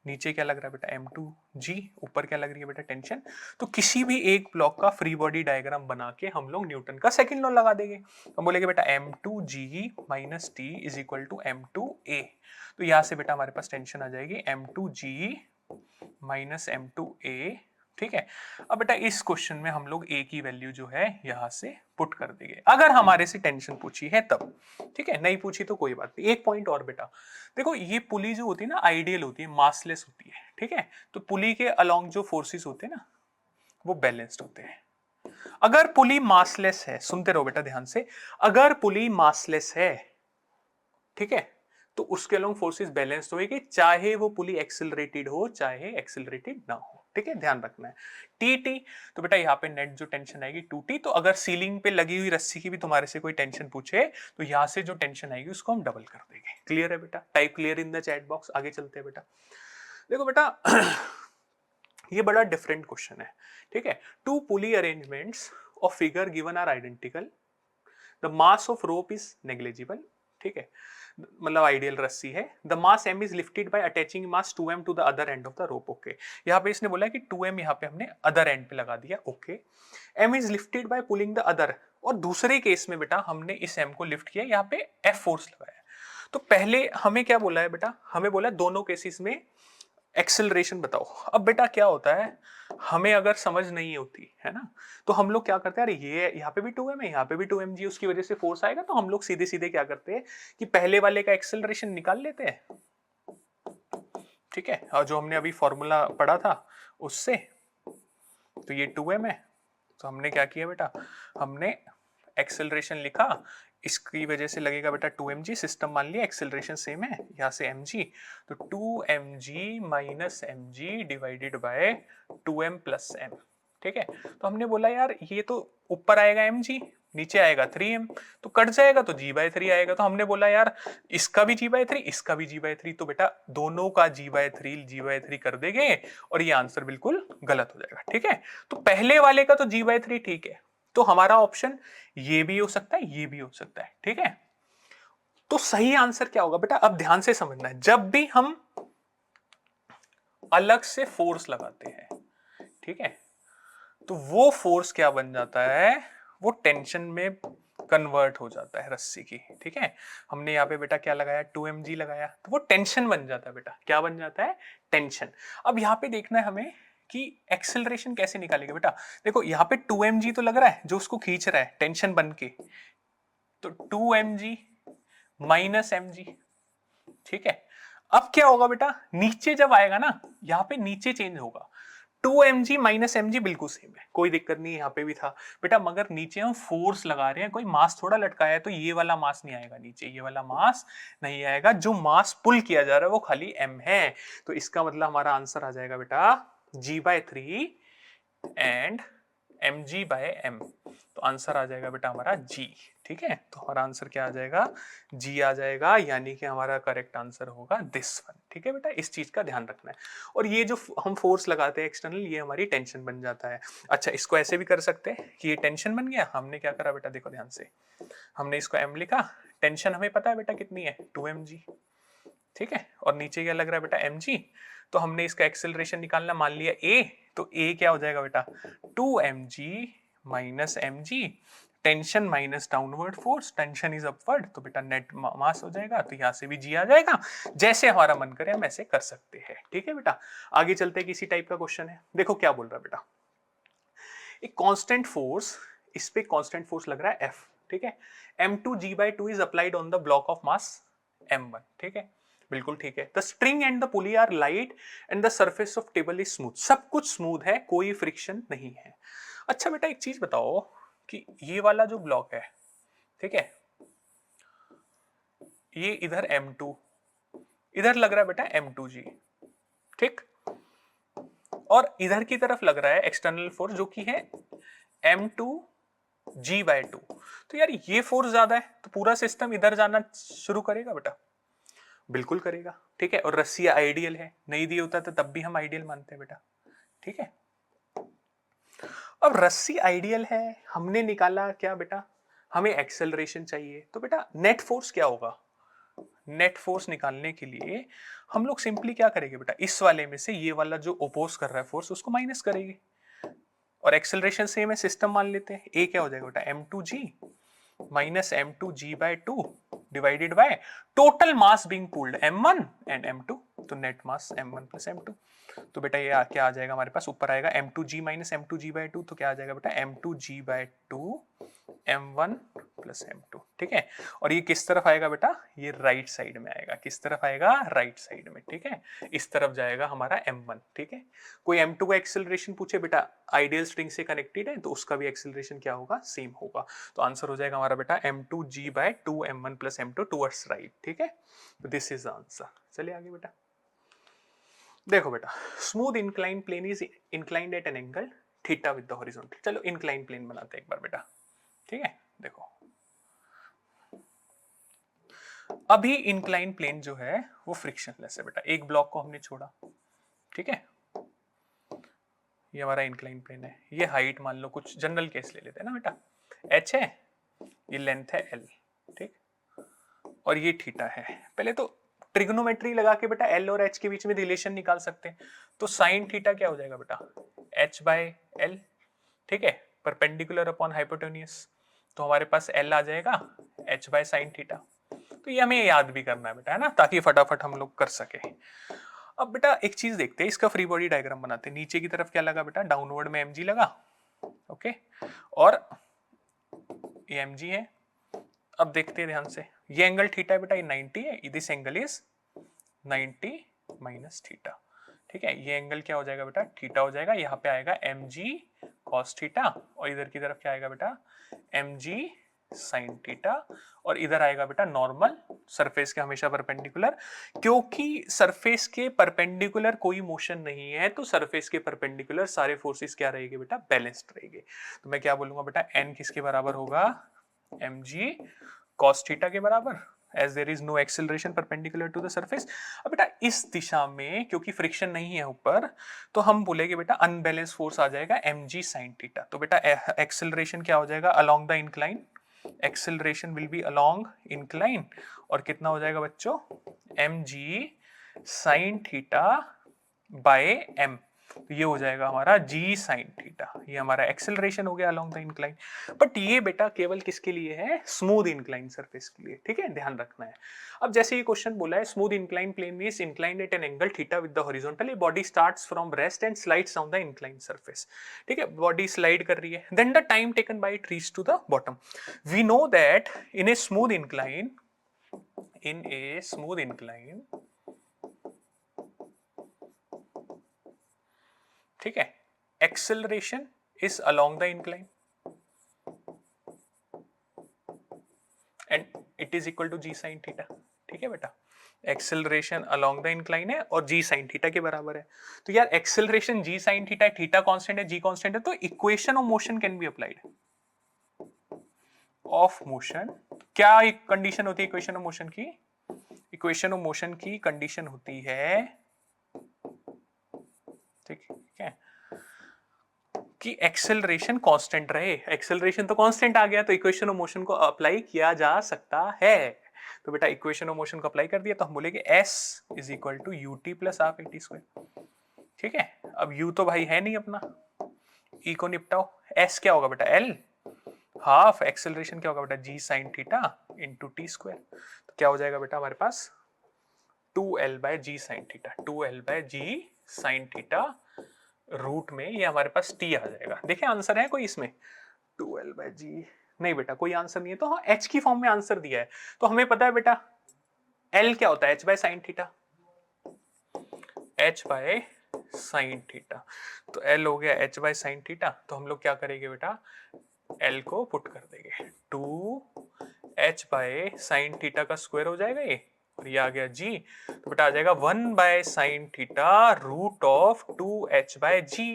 नीचे क्या लग रहा है बेटा m2g, ऊपर क्या लग रही है बेटा टेंशन। तो किसी भी एक ब्लॉक का फ्री बॉडी डायग्राम बना के हम लोग न्यूटन का सेकंड लॉ लगा देंगे। हम बोलेंगे बेटा m2g - t is equal to m2a। तो यहां से बेटा हमारे पास टेंशन आ जाएगी m2g - m2a, ठीक है। अब बेटा इस क्वेश्चन में हम लोग a की वैल्यू जो है यहां से पुट कर देंगे, अगर हमारे से टेंशन पूछी है तब, ठीक है, नहीं पूछी तो कोई बात नहीं। एक पॉइंट और बेटा, देखो ये पुली जो होती है ना आइडियल होती है, मासलेस होती है, ठीक है। तो पुली के अलोंग जो फोर्सेस होते हैं ना वो बैलेंस्ड होते हैं। अगर पुली मासलेस है, सुनते रहो बेटा ध्यान से, अगर पुली मासलेस है, ठीक है, तो उसके अलोंग फोर्सेस बैलेंस्ड होएगी, चाहे वो पुली एक्सेलरेटेड हो चाहे एक्सेलरेटेड ना हो, ठीक है, ध्यान रखना है। टी तो बेटा यहाँ पे नेट जो टेंशन आएगी 2t। तो अगर सीलिंग पे लगी हुई रस्सी की भी तुम्हारे से कोई टेंशन पूछे तो यहाँ से जो टेंशन आएगी उसको हम डबल कर देंगे। क्लियर है बेटा, type clear in the chat box. आगे चलते हैं बेटा। देखो बेटा ये बड़ा डिफरेंट क्वेश्चन है, ठीक है। Two pulley arrangements of figure given are identical, the mass of rope is negligible, ठीक है, मतलब आइडियल रस्सी है। The mass m is lifted by attaching mass 2m to the other end of the rope, okay. यहाँ पे इसने बोला है कि 2m यहाँ पे हमने अदर एंड पे लगा दिया, okay. m is lifted bye pulling the other, और दूसरे केस में बेटा हमने इस m को लिफ्ट किया, यहाँ पे F फोर्स लगाया। तो पहले हमें क्या बोला है बेटा, हमें बोला है दोनों केसेस में एक्सेलरेशन बताओ। अब बेटा क्या होता है, हमें अगर समझ नहीं होती है ना, तो हम लोग क्या करते हैं, अरे ये यहाँ पे भी 2m है, यहाँ पे भी 2m जी, उसकी वजह से फोर्स आएगा, तो हम लोग सीधे सीधे क्या करते हैं कि पहले वाले का एक्सेलरेशन निकाल लेते हैं, ठीक है। और जो हमने अभी फॉर्मूला पढ़ा था उससे, तो ये 2m है, तो हमने क्या किया बेटा, हमने एक्सेलरेशन लिखा, इसकी वजह से लगेगा बेटा 2mg, सिस्टम मान लिया, एक्सेलरेशन सेम है, यहाँ से mg, तो 2mg minus mg divided by 2m plus m, ठीक है। तो हमने बोला यार ये तो ऊपर आएगा mg, नीचे आएगा 3m, तो कट जाएगा तो g/3 आएगा। तो हमने बोला यार इसका भी g/3, इसका भी g/3, तो बेटा दोनों का g/3 कर देंगे और ये आंसर बिल्कुल गलत हो जाएगा, ठीक है। तो पहले वाले का तो g/3 ठीक है, तो हमारा ऑप्शन ये भी हो सकता है, ये भी हो सकता है, ठीक है। तो सही आंसर क्या होगा बेटा, अब ध्यान से समझना है, जब भी हम अलग से फोर्स लगाते हैं, ठीक है, तो वो फोर्स क्या बन जाता है, वो टेंशन में कन्वर्ट हो जाता है रस्सी की, ठीक है। हमने यहाँ पे बेटा क्या लगाया, 2mg लगाया, तो वो टेंशन बन जाता है बेटा, क्या बन जाता है, टेंशन। अब यहाँ पे देखना है हमें कि एक्सेलरेशन कैसे निकालेंगे बेटा। देखो यहाँ पे 2mg तो लग रहा है जो उसको खींच रहा है टेंशन बन के, तो 2mg माइनस mg, ठीक है। अब क्या होगा बेटा, नीचे जब आएगा ना, यहाँ पे नीचे चेंज होगा, 2mg माइनस mg बिल्कुल सेम है, कोई दिक्कत नहीं है, यहाँ पे भी था बेटा, मगर नीचे हम फोर्स लगा रहे हैं, कोई मास थोड़ा लटकाया है, तो ये वाला मास नहीं आएगा नीचे, ये वाला मास नहीं आएगा, जो मास पुल किया जा रहा है वो खाली m है। तो इसका मतलब हमारा आंसर आ जाएगा बेटा g/3 एंड mg/m, तो आंसर आ जाएगा बेटा हमारा g, ठीक है। तो हमारा आंसर क्या आ जाएगा, g आ जाएगा, यानी कि हमारा करेक्ट आंसर होगा दिस वन, ठीक है बेटा, इस चीज का ध्यान रखना है। और ये जो हम फोर्स लगाते हैं एक्सटर्नल, ये हमारी टेंशन बन जाता है। अच्छा, इसको ऐसे भी कर सकते हैं कि ये टेंशन बन गया, हमने क्या करा बेटा, देखो ध्यान से, हमने इसको m लिखा, टेंशन हमें पता है बेटा कितनी है, 2mg, ठीक है, और नीचे क्या लग रहा है बेटा, mg, तो हमने इसका एक्सेलरेशन निकालना, मान लिया a, तो a क्या हो जाएगा बेटा, 2mg minus mg, tension minus downward force, tension is upward, तो बेटा नेट मास हो जाएगा, तो यहां से भी g आ जाएगा। जैसे हमारा मन करे हम ऐसे कर सकते हैं, ठीक है बेटा। आगे चलते हैं, किसी टाइप का क्वेश्चन है, देखो क्या बोल रहा है बेटा, एक कांस्टेंट फोर्स, इस पे कांस्टेंट फोर्स लग रहा है F, ठीक है, m2g/2 is applied on the block of mass m1, ठीक है, बिल्कुल ठीक है। The string and the pulley are light and the surface of table is smooth, सब कुछ स्मूथ है, कोई फ्रिक्शन नहीं है। अच्छा बेटा एक चीज बताओ कि ये वाला जो ब्लॉक है, ठीक है, ये इधर m2, इधर लग रहा है बेटा m2g, ठीक, और इधर की तरफ लग रहा है एक्सटर्नल फोर्स जो कि है m2g/2, तो यार ये फोर्स ज्यादा है, तो पूरा सिस्टम इधर जाना शुरू करेगा बेटा, बिल्कुल करेगा, ठीक है। और रस्सी आइडियल है, नहीं दिया होता तो तब भी हम आइडियल मानते हैं बेटा, ठीक है। अब रस्सी आइडियल है, हमने निकाला क्या बेटा, हमें एक्सेलरेशन चाहिए, तो बेटा नेट फोर्स क्या होगा, नेट फोर्स निकालने के लिए हम लोग सिंपली क्या करेंगे बेटा, इस वाले में से ये वाला जो ओपोज कर रहा है फोर्स उसको माइनस करेंगे, और एक्सेलरेशन सेम है, सिस्टम मान लेते हैं, ए क्या हो जाएगा बेटा, m2g minus m2g/2 divided by total mass being pulled m1 and m2, तो नेट मास m1 प्लस m2, तो बेटा ये क्या आ जाएगा हमारे पास, ऊपर आएगा m2g माइनस m2g/2, तो क्या आ जाएगा बेटा m2g/2 m1 प्लस m2, ठीक है। और ये किस तरफ आएगा बेटा, ये राइट साइड में आएगा, किस तरफ आएगा, राइट साइड में, ठीक है, इस तरफ जाएगा हमारा m1, ठीक है। कोई m2 का एक्सेलरेशन पूछे बेटा, आइडियल स्ट्रिंग से कनेक्टेड है, तो उसका भी एक्सेलरेशन क्या होगा, सेम होगा, तो आंसर हो जाएगा हमारा बेटा m2g/2 m1 plus m2 towards right, ठीक है, तो दिस इज आंसर। चलिए आगे बेटा, देखो बेटा, smooth incline plane is inclined at an angle theta with the horizontal, चलो इंक्लाइन प्लेन बनाते हैं एक बार बेटा, ठीक है। देखो अभी इंक्लाइन प्लेन जो है वो फ्रिक्शनलेस है बेटा, एक ब्लॉक को हमने छोड़ा, ठीक है, ये हमारा इंक्लाइन प्लेन है, ये हाइट मान लो कुछ जनरल केस ले लेते हैं ना बेटा, h है, ये लेंथ है l, ठीक, और ये थीटा है। पहले तो ट्रिग्नोमेट्री लगा के बेटा l और h के बीच में रिलेशन निकाल सकते हैं। तो साइन थीटा क्या हो जाएगा बेटा, h बाय l, ठीक है, परपेंडिकुलर अपॉन हाइपोटेन्यूज, तो हमारे पास l आ जाएगा h बाय साइन थीटा। तो ये हमें याद भी करना है बेटा, है ना, ताकि फटाफट हम लोग कर सके। अब बेटा एक चीज देखते हैं, इसका फ्री बॉडी डायग्राम बनाते हैं। नीचे की तरफ क्या लगा बेटा, डाउनवर्ड में mg लगा, ओके, और ये mg है। अब देखते हैं ध्यान से, ये एंगल थीटा है बेटा, ये 90 है, this angle is 90 minus theta, ठीक है। ये एंगल क्या हो जाएगा बेटा, थीटा हो जाएगा, यहाँ पे आएगा mg cos थीटा, और इधर की तरफ क्या आएगा बेटा, mg sin थीटा, और इधर आएगा बेटा नॉर्मल, सरफेस के हमेशा परपेंडिकुलर, क्योंकि सरफेस के परपेंडिकुलर कोई मोशन नहीं है, तो सरफेस के परपेंडिकुलर सारे फोर्सेस क्या रहेंगे बेटा, बैलेंस्ड रहेंगे। तो मैं क्या बोलूंगा बेटा, n किसके बराबर होगा, mg cos थीटा के बराबर, as there is no acceleration perpendicular to the surface। अब बेटा इस दिशा में क्योंकि फ्रिक्शन नहीं है ऊपर, तो हम बोलेंगे बेटा अनबैलेंस फोर्स आ जाएगा mg sin थीटा। तो बेटा एक्सेलरेशन क्या हो जाएगा, along the incline, acceleration will be along incline, और कितना हो जाएगा बच्चों, mg sin theta bye m, तो ये हो जाएगा हमारा g sin थीटा, ये हमारा एक्सेलरेशन हो गया अलोंग द इंक्लाइन। बट ये बेटा केवल किसके लिए है, स्मूथ इंक्लाइन सरफेस के लिए, ठीक है, ध्यान रखना है। अब जैसे ये क्वेश्चन बोला है, smooth incline plane means inclined at an angle theta with the horizontal, a body starts from rest and slides on the incline surface, ठीक है, बॉडी स्लाइड कर रही है, then the time taken by it reach to the bottom. We know that in a smooth incline, in a smooth incline, ठीक है, acceleration is along the incline and it is equal to g sine theta, ठीक है बेटा, acceleration along the incline है और जी sine theta के बराबर है। तो यार एक्सेलरेशन जी साइन थीटा, थीटा कांस्टेंट है, जी कांस्टेंट है, तो equation of motion can be applied. Of motion क्या एक कंडीशन होती है इक्वेशन ऑफ मोशन की, इक्वेशन ऑफ मोशन की कंडीशन होती है, ठीक है, कि एक्सेलरेशन कांस्टेंट रहे। एक्सेलरेशन तो कांस्टेंट आ गया, तो इक्वेशन ऑफ मोशन को अप्लाई किया जा सकता है। तो बेटा इक्वेशन ऑफ मोशन को अप्लाई कर दिया, तो हम बोलेंगे s is equal to u t plus half a t square, ठीक है। अब u तो भाई है नहीं अपना, e को निपटाओ, s क्या होगा बेटा l, हाफ एक्सेलरेशन क्या होगा बेटा, g sine theta into T square, तो क्या हो जाएगा बेटा हमारे पास 2l bye g sine theta, 2l bye g sine theta root में, ये हमारे पास t आ जाएगा। देखिए आंसर है कोई इसमें, 2l बाय जी, नहीं बेटा कोई आंसर नहीं है, तो हाँ h की फॉर्म में आंसर दिया है। तो हमें पता है बेटा l क्या होता है, h bye sine theta, h bye sine theta, तो l हो गया h बाय साइन थीटा। तो हम लोग क्या करेंगे बेटा, l को पुट कर देंगे, 2h बाय साइन थीटा का स्क्वायर हो जाएगा ये, और ये आ गया g, तो बेटा आ जाएगा 1 by sine theta root of 2h by g।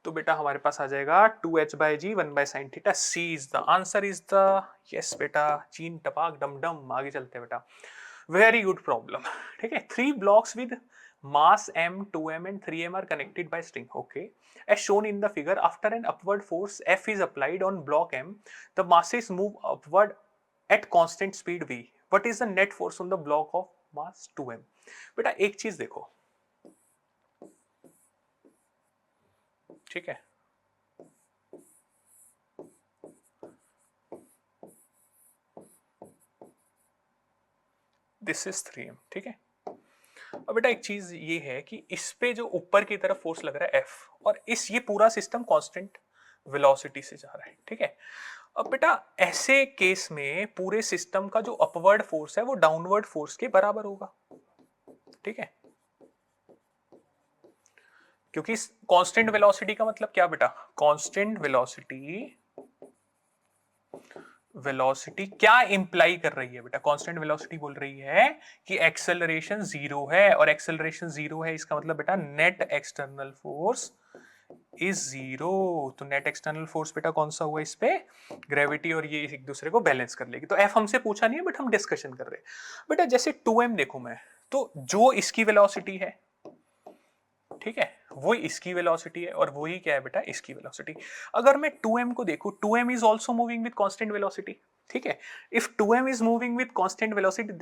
तो बेटा हमारे पास आ जाएगा 2h by g 1 by sine theta, c is the answer, is the yes बेटा, चीन टपाक डम डम। आगे चलते हैं बेटा, वेरी गुड प्रॉब्लम, ठीक है। 3 blocks with mass m, 2m and 3m are connected by string, okay, as shown in the figure, after an upward force F is applied on block m, the masses move upward at constant speed v, what is the net force on the block of mass 2m। बेटा एक चीज देखो, ठीक है, this is 3m, ठीक है। अब बेटा एक चीज ये है कि इस पे जो ऊपर की तरफ फोर्स लग रहा है F, और इस ये पूरा सिस्टम कांस्टेंट वेलोसिटी से जा रहा है, ठीक है। अब बेटा ऐसे केस में पूरे सिस्टम का जो अपवर्ड फोर्स है वो डाउनवर्ड फोर्स के बराबर होगा, ठीक है, क्योंकि कांस्टेंट वेलोसिटी का मतलब क्या बेटा, कांस्टेंट वेलोसिटी क्या इंप्लाई कर रही है बेटा, कांस्टेंट वेलोसिटी बोल रही है कि एक्सेलरेशन जीरो है, और एक्सेलरेशन जीरो है इसका मतलब बेटा net external force is zero. तो नेट एक्सटर्नल फोर्स बेटा कौन सा हुआ, इस पे ग्रेविटी, और ये एक दूसरे को बैलेंस कर लेगी। तो एफ हमसे पूछा नहीं है बट हम डिस्कशन कर रहे हैं बेटा। जैसे 2m देखो मैं, तो जो इसकी वेलोसिटी है ठीक है, वही इसकी वेलोसिटी है और वही क्या है बेटा, इसकी वेलोसिटी। अगर मैं 2m को देखूं, 2m is also moving with constant velocity, ठीक है। If 2m is moving with constant velocity,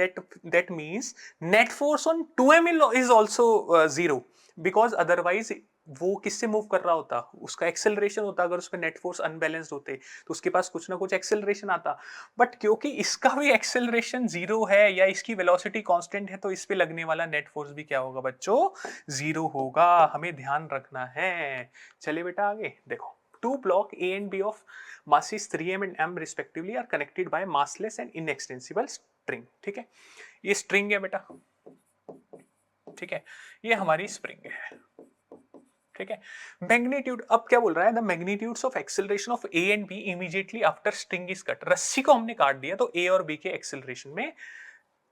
that means net force on 2m is also zero, because otherwise वो किससे मूव कर रहा होता, उसका एक्सेलरेशन होता। अगर उसमें नेट फोर्स अनबैलेंस्ड होते तो उसके पास कुछ ना कुछ एक्सेलरेशन आता, बट क्योंकि इसका भी एक्सेलरेशन जीरो है या इसकी वेलोसिटी कांस्टेंट है, तो इस पे लगने वाला नेट फोर्स भी क्या होगा बच्चों, जीरो होगा। हमें ध्यान रखना है। चलिए बेटा आगे देखो, two block A and B of masses 3m and m respectively are connected by massless and inextensible string, ठीक है। ये स्ट्रिंग है बेटा, ठीक है, ये हमारी स्प्रिंग है, ठीक है। मैग्नीट्यूड, अब क्या बोल रहा है, the magnitudes of acceleration of A and B immediately after string is cut. रस्सी को हमने काट दिया तो ए और बी के एक्सेलरेशन में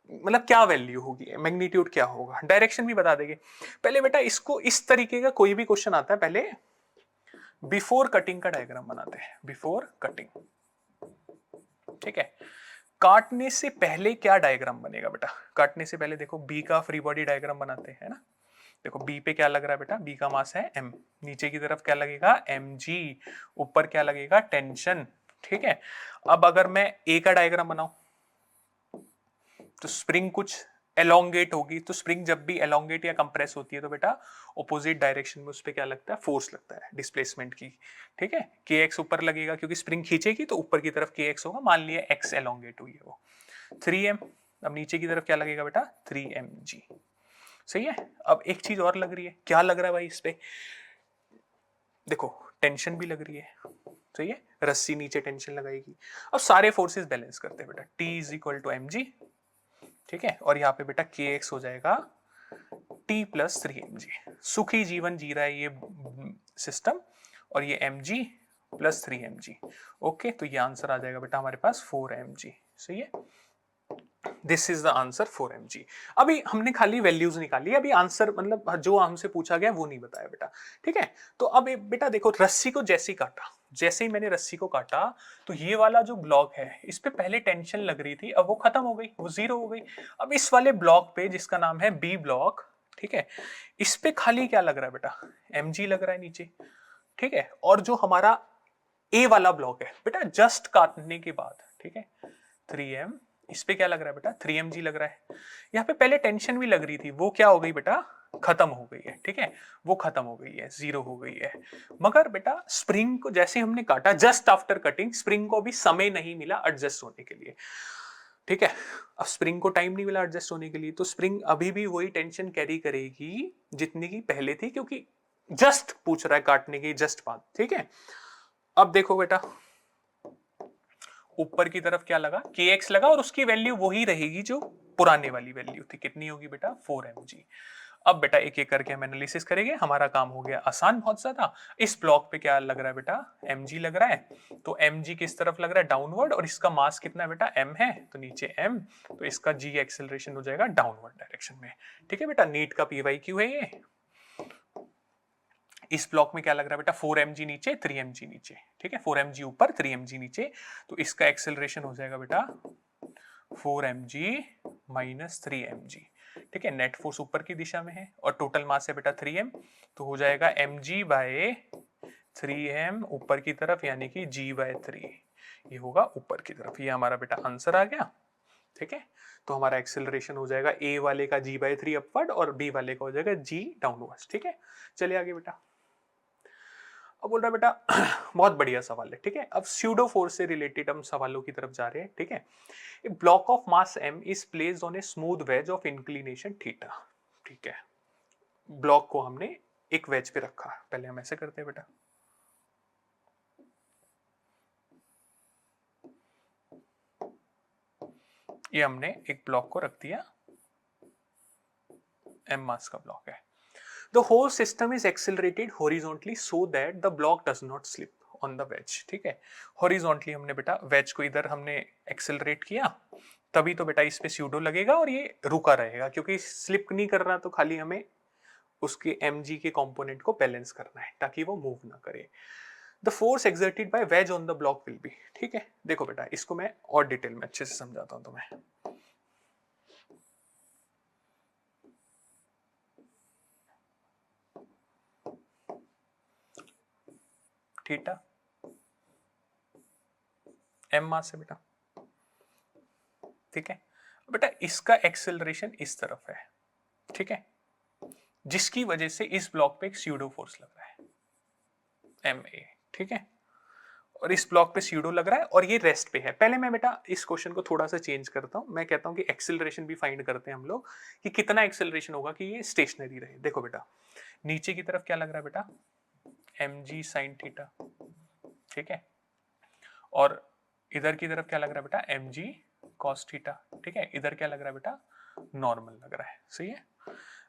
मतलब क्या वैल्यू होगी, मैग्नीट्यूड क्या होगा, डायरेक्शन भी बता देंगे। पहले बेटा इसको, इस तरीके का कोई भी क्वेश्चन आता है, पहले बिफोर कटिंग का डायग्राम बनाते हैं, बिफोर कटिंग, ठीक है। काटने से पहले क्या डायग्राम बनेगा बेटा, काटने से पहले देखो बी का फ्री बॉडी डायग्राम बनाते हैं ना। देखो बी पे क्या लग रहा है बेटा, बी का मास है m, नीचे की तरफ क्या लगेगा mg, ऊपर क्या लगेगा टेंशन, ठीक है। अब अगर मैं ए का डायग्राम बनाऊं तो स्प्रिंग कुछ एलोंगेट होगी, तो स्प्रिंग जब भी एलोंगेट या कंप्रेस होती है तो बेटा ऑपोजिट डायरेक्शन में उस पर क्या लगता है, फोर्स लगता है डिस्प्लेसमेंट की, ठीक है। के एक्स ऊपर लगेगा क्योंकि स्प्रिंग खींचेगी तो ऊपर की तरफ के एक्स होगा, मान लिया एक्स एलोंगेट हुई है वो 3m। अब नीचे की तरफ क्या लगेगा बेटा 3mg, सही है। अब एक चीज और लग रही है, क्या लग रहा है भाई इस पे, देखो टेंशन भी लग रही है, सही है, रस्सी नीचे टेंशन लगाएगी। अब सारे फोर्सेस बैलेंस करते हैं बेटा, T is equal to m g, ठीक है, और यहाँ पे बेटा के एक्स हो जाएगा T प्लस 3mg। सुखी जीवन जी रहा है ये सिस्टम, और ये mg प्लस 3mg, ओके। तो ये आंसर आ जाएगा बेटा हमारे पास 4mg, सही है। This is the answer 4mg। अभी हमने खाली वैल्यूज निकाली, अभी आंसर मतलब जो हमसे पूछा गया वो नहीं बताया बेटा, ठीक है। तो अब बेटा देखो, रस्सी को जैसे ही काटा, जैसे ही मैंने रस्सी को काटा तो ये वाला जो ब्लॉक है इस पे पहले टेंशन लग रही थी, अब वो खत्म हो गई, वो जीरो हो गई। अब इस वाले ब्लॉक पे जिसका नाम है बी ब्लॉक, ठीक है, इस पे खाली क्या लग रहा है बेटा, mg लग रहा है नीचे, ठीक है। और जो हमारा ए वाला ब्लॉक है बेटा जस्ट काटने के बाद, ठीक है, 3m, इस पे क्या लग रहा है बेटा 3mg लग रहा है। यहाँ पे पहले टेंशन भी लग रही थी, वो क्या हो गई बेटा, खत्म हो गई है, ठीक है, वो खत्म हो गई है, जीरो हो गई है। मगर बेटा स्प्रिंग को जैसे हमने काटा, जस्ट आफ्टर कटिंग स्प्रिंग को भी समय नहीं मिला एडजस्ट होने के लिए, ठीक है। अब स्प्रिंग को टाइम नहीं मिला एडजस्ट होने के लिए, तो स्प्रिंग अभी भी वही टेंशन कैरी करेगी जितनी की पहले थी, क्योंकि जस्ट पूछ रहा है काटने की जस्ट बाद, ठीक है। अब देखो बेटा ऊपर की तरफ क्या लगा, kx लगा, और उसकी वैल्यू वही रहेगी जो पुराने वाली वैल्यू थी, कितनी होगी बेटा 4mg। अब बेटा एक एक करके हम एनालिसिस करेंगे, हमारा काम हो गया आसान बहुत ज्यादा। इस ब्लॉक पे क्या लग रहा है बेटा, mg लग रहा है, तो mg किस तरफ लग रहा है, डाउनवर्ड, और इसका मास कितना है बेटा m है, तो नीचे m, तो इसका g एक्सेलरेशन हो जाएगा डाउनवर्ड डायरेक्शन में, ठीक है बेटा। नीट का pyq है ये। इस ब्लॉक में क्या लग रहा है बेटा 4mg नीचे 3mg नीचे, ठीक है, 4mg ऊपर 3mg नीचे, तो इसका एक्सेलरेशन हो जाएगा बेटा 4mg माइनस 3mg, ठीक है। नेट फोर्स ऊपर की दिशा में है और टोटल मास है बेटा 3m, तो हो जाएगा mg बाय 3m ऊपर की तरफ, यानी कि g बाय 3, ये होगा ऊपर की तरफ। ये हमारा बेटा आंसर आ गया, ठीक है। तो हमारा एक्सेलरेशन हो जाएगा a वाले का g बाय 3 अपवर्ड और b वाले का हो जाएगा g डाउनवर्ड, ठीक है। चलिए आगे बेटा, अब बोल रहा है बेटा बहुत बढ़िया सवाल है, ठीक है। अब स्यूडो फोर्स से रिलेटेड हम सवालों की तरफ जा रहे हैं, ठीक है। A block of mass m is placed on a smooth wedge of inclination theta, ठीक है। ब्लॉक को हमने एक वेज पे रखा, पहले हम ऐसे करते हैं बेटा, ये हमने एक ब्लॉक को रख दिया, m मास का ब्लॉक है। The whole system is accelerated horizontally so that the block does not slip on the wedge, ठीक है। horizontally हमने बेटा wedge को इधर हमने एक्सेलरेट किया, तभी तो बेटा इस पे स्यूडो लगेगा और ये रुका रहेगा, क्योंकि स्लिप नहीं कर रहा, तो खाली हमें उसके mg के कंपोनेंट को बैलेंस करना है ताकि वो मूव ना करे। The force exerted by wedge on the block will be, ठीक है। देखो बेटा इसको मैं और डिटेल में अच्छे से समझाता हूं तुम्हें। थीटा, m मास है बेटा, ठीक है। बेटा इसका एक्सेलरेशन इस तरफ है, ठीक है, जिसकी वजह से इस ब्लॉक पे एक स्यूडो फोर्स लग रहा है ma, ठीक है, और इस ब्लॉक पे स्यूडो लग रहा है और ये रेस्ट पे है। पहले मैं बेटा इस क्वेश्चन को थोड़ा सा चेंज करता हूं, मैं कहता हूं कि एक्सेलरेशन भी फाइंड करते हैं हम लोग कि कितना एक्सेलरेशन होगा कि ये स्टेशनरी रहे। देखो बेटा नीचे की तरफ क्या लग रहा है बेटा, mg sin थीटा, ठीक है, और इधर की तरफ क्या लग रहा है बेटा, mg cos थीटा, ठीक है, इधर क्या लग रहा है बेटा, नॉर्मल लग रहा है, सही है।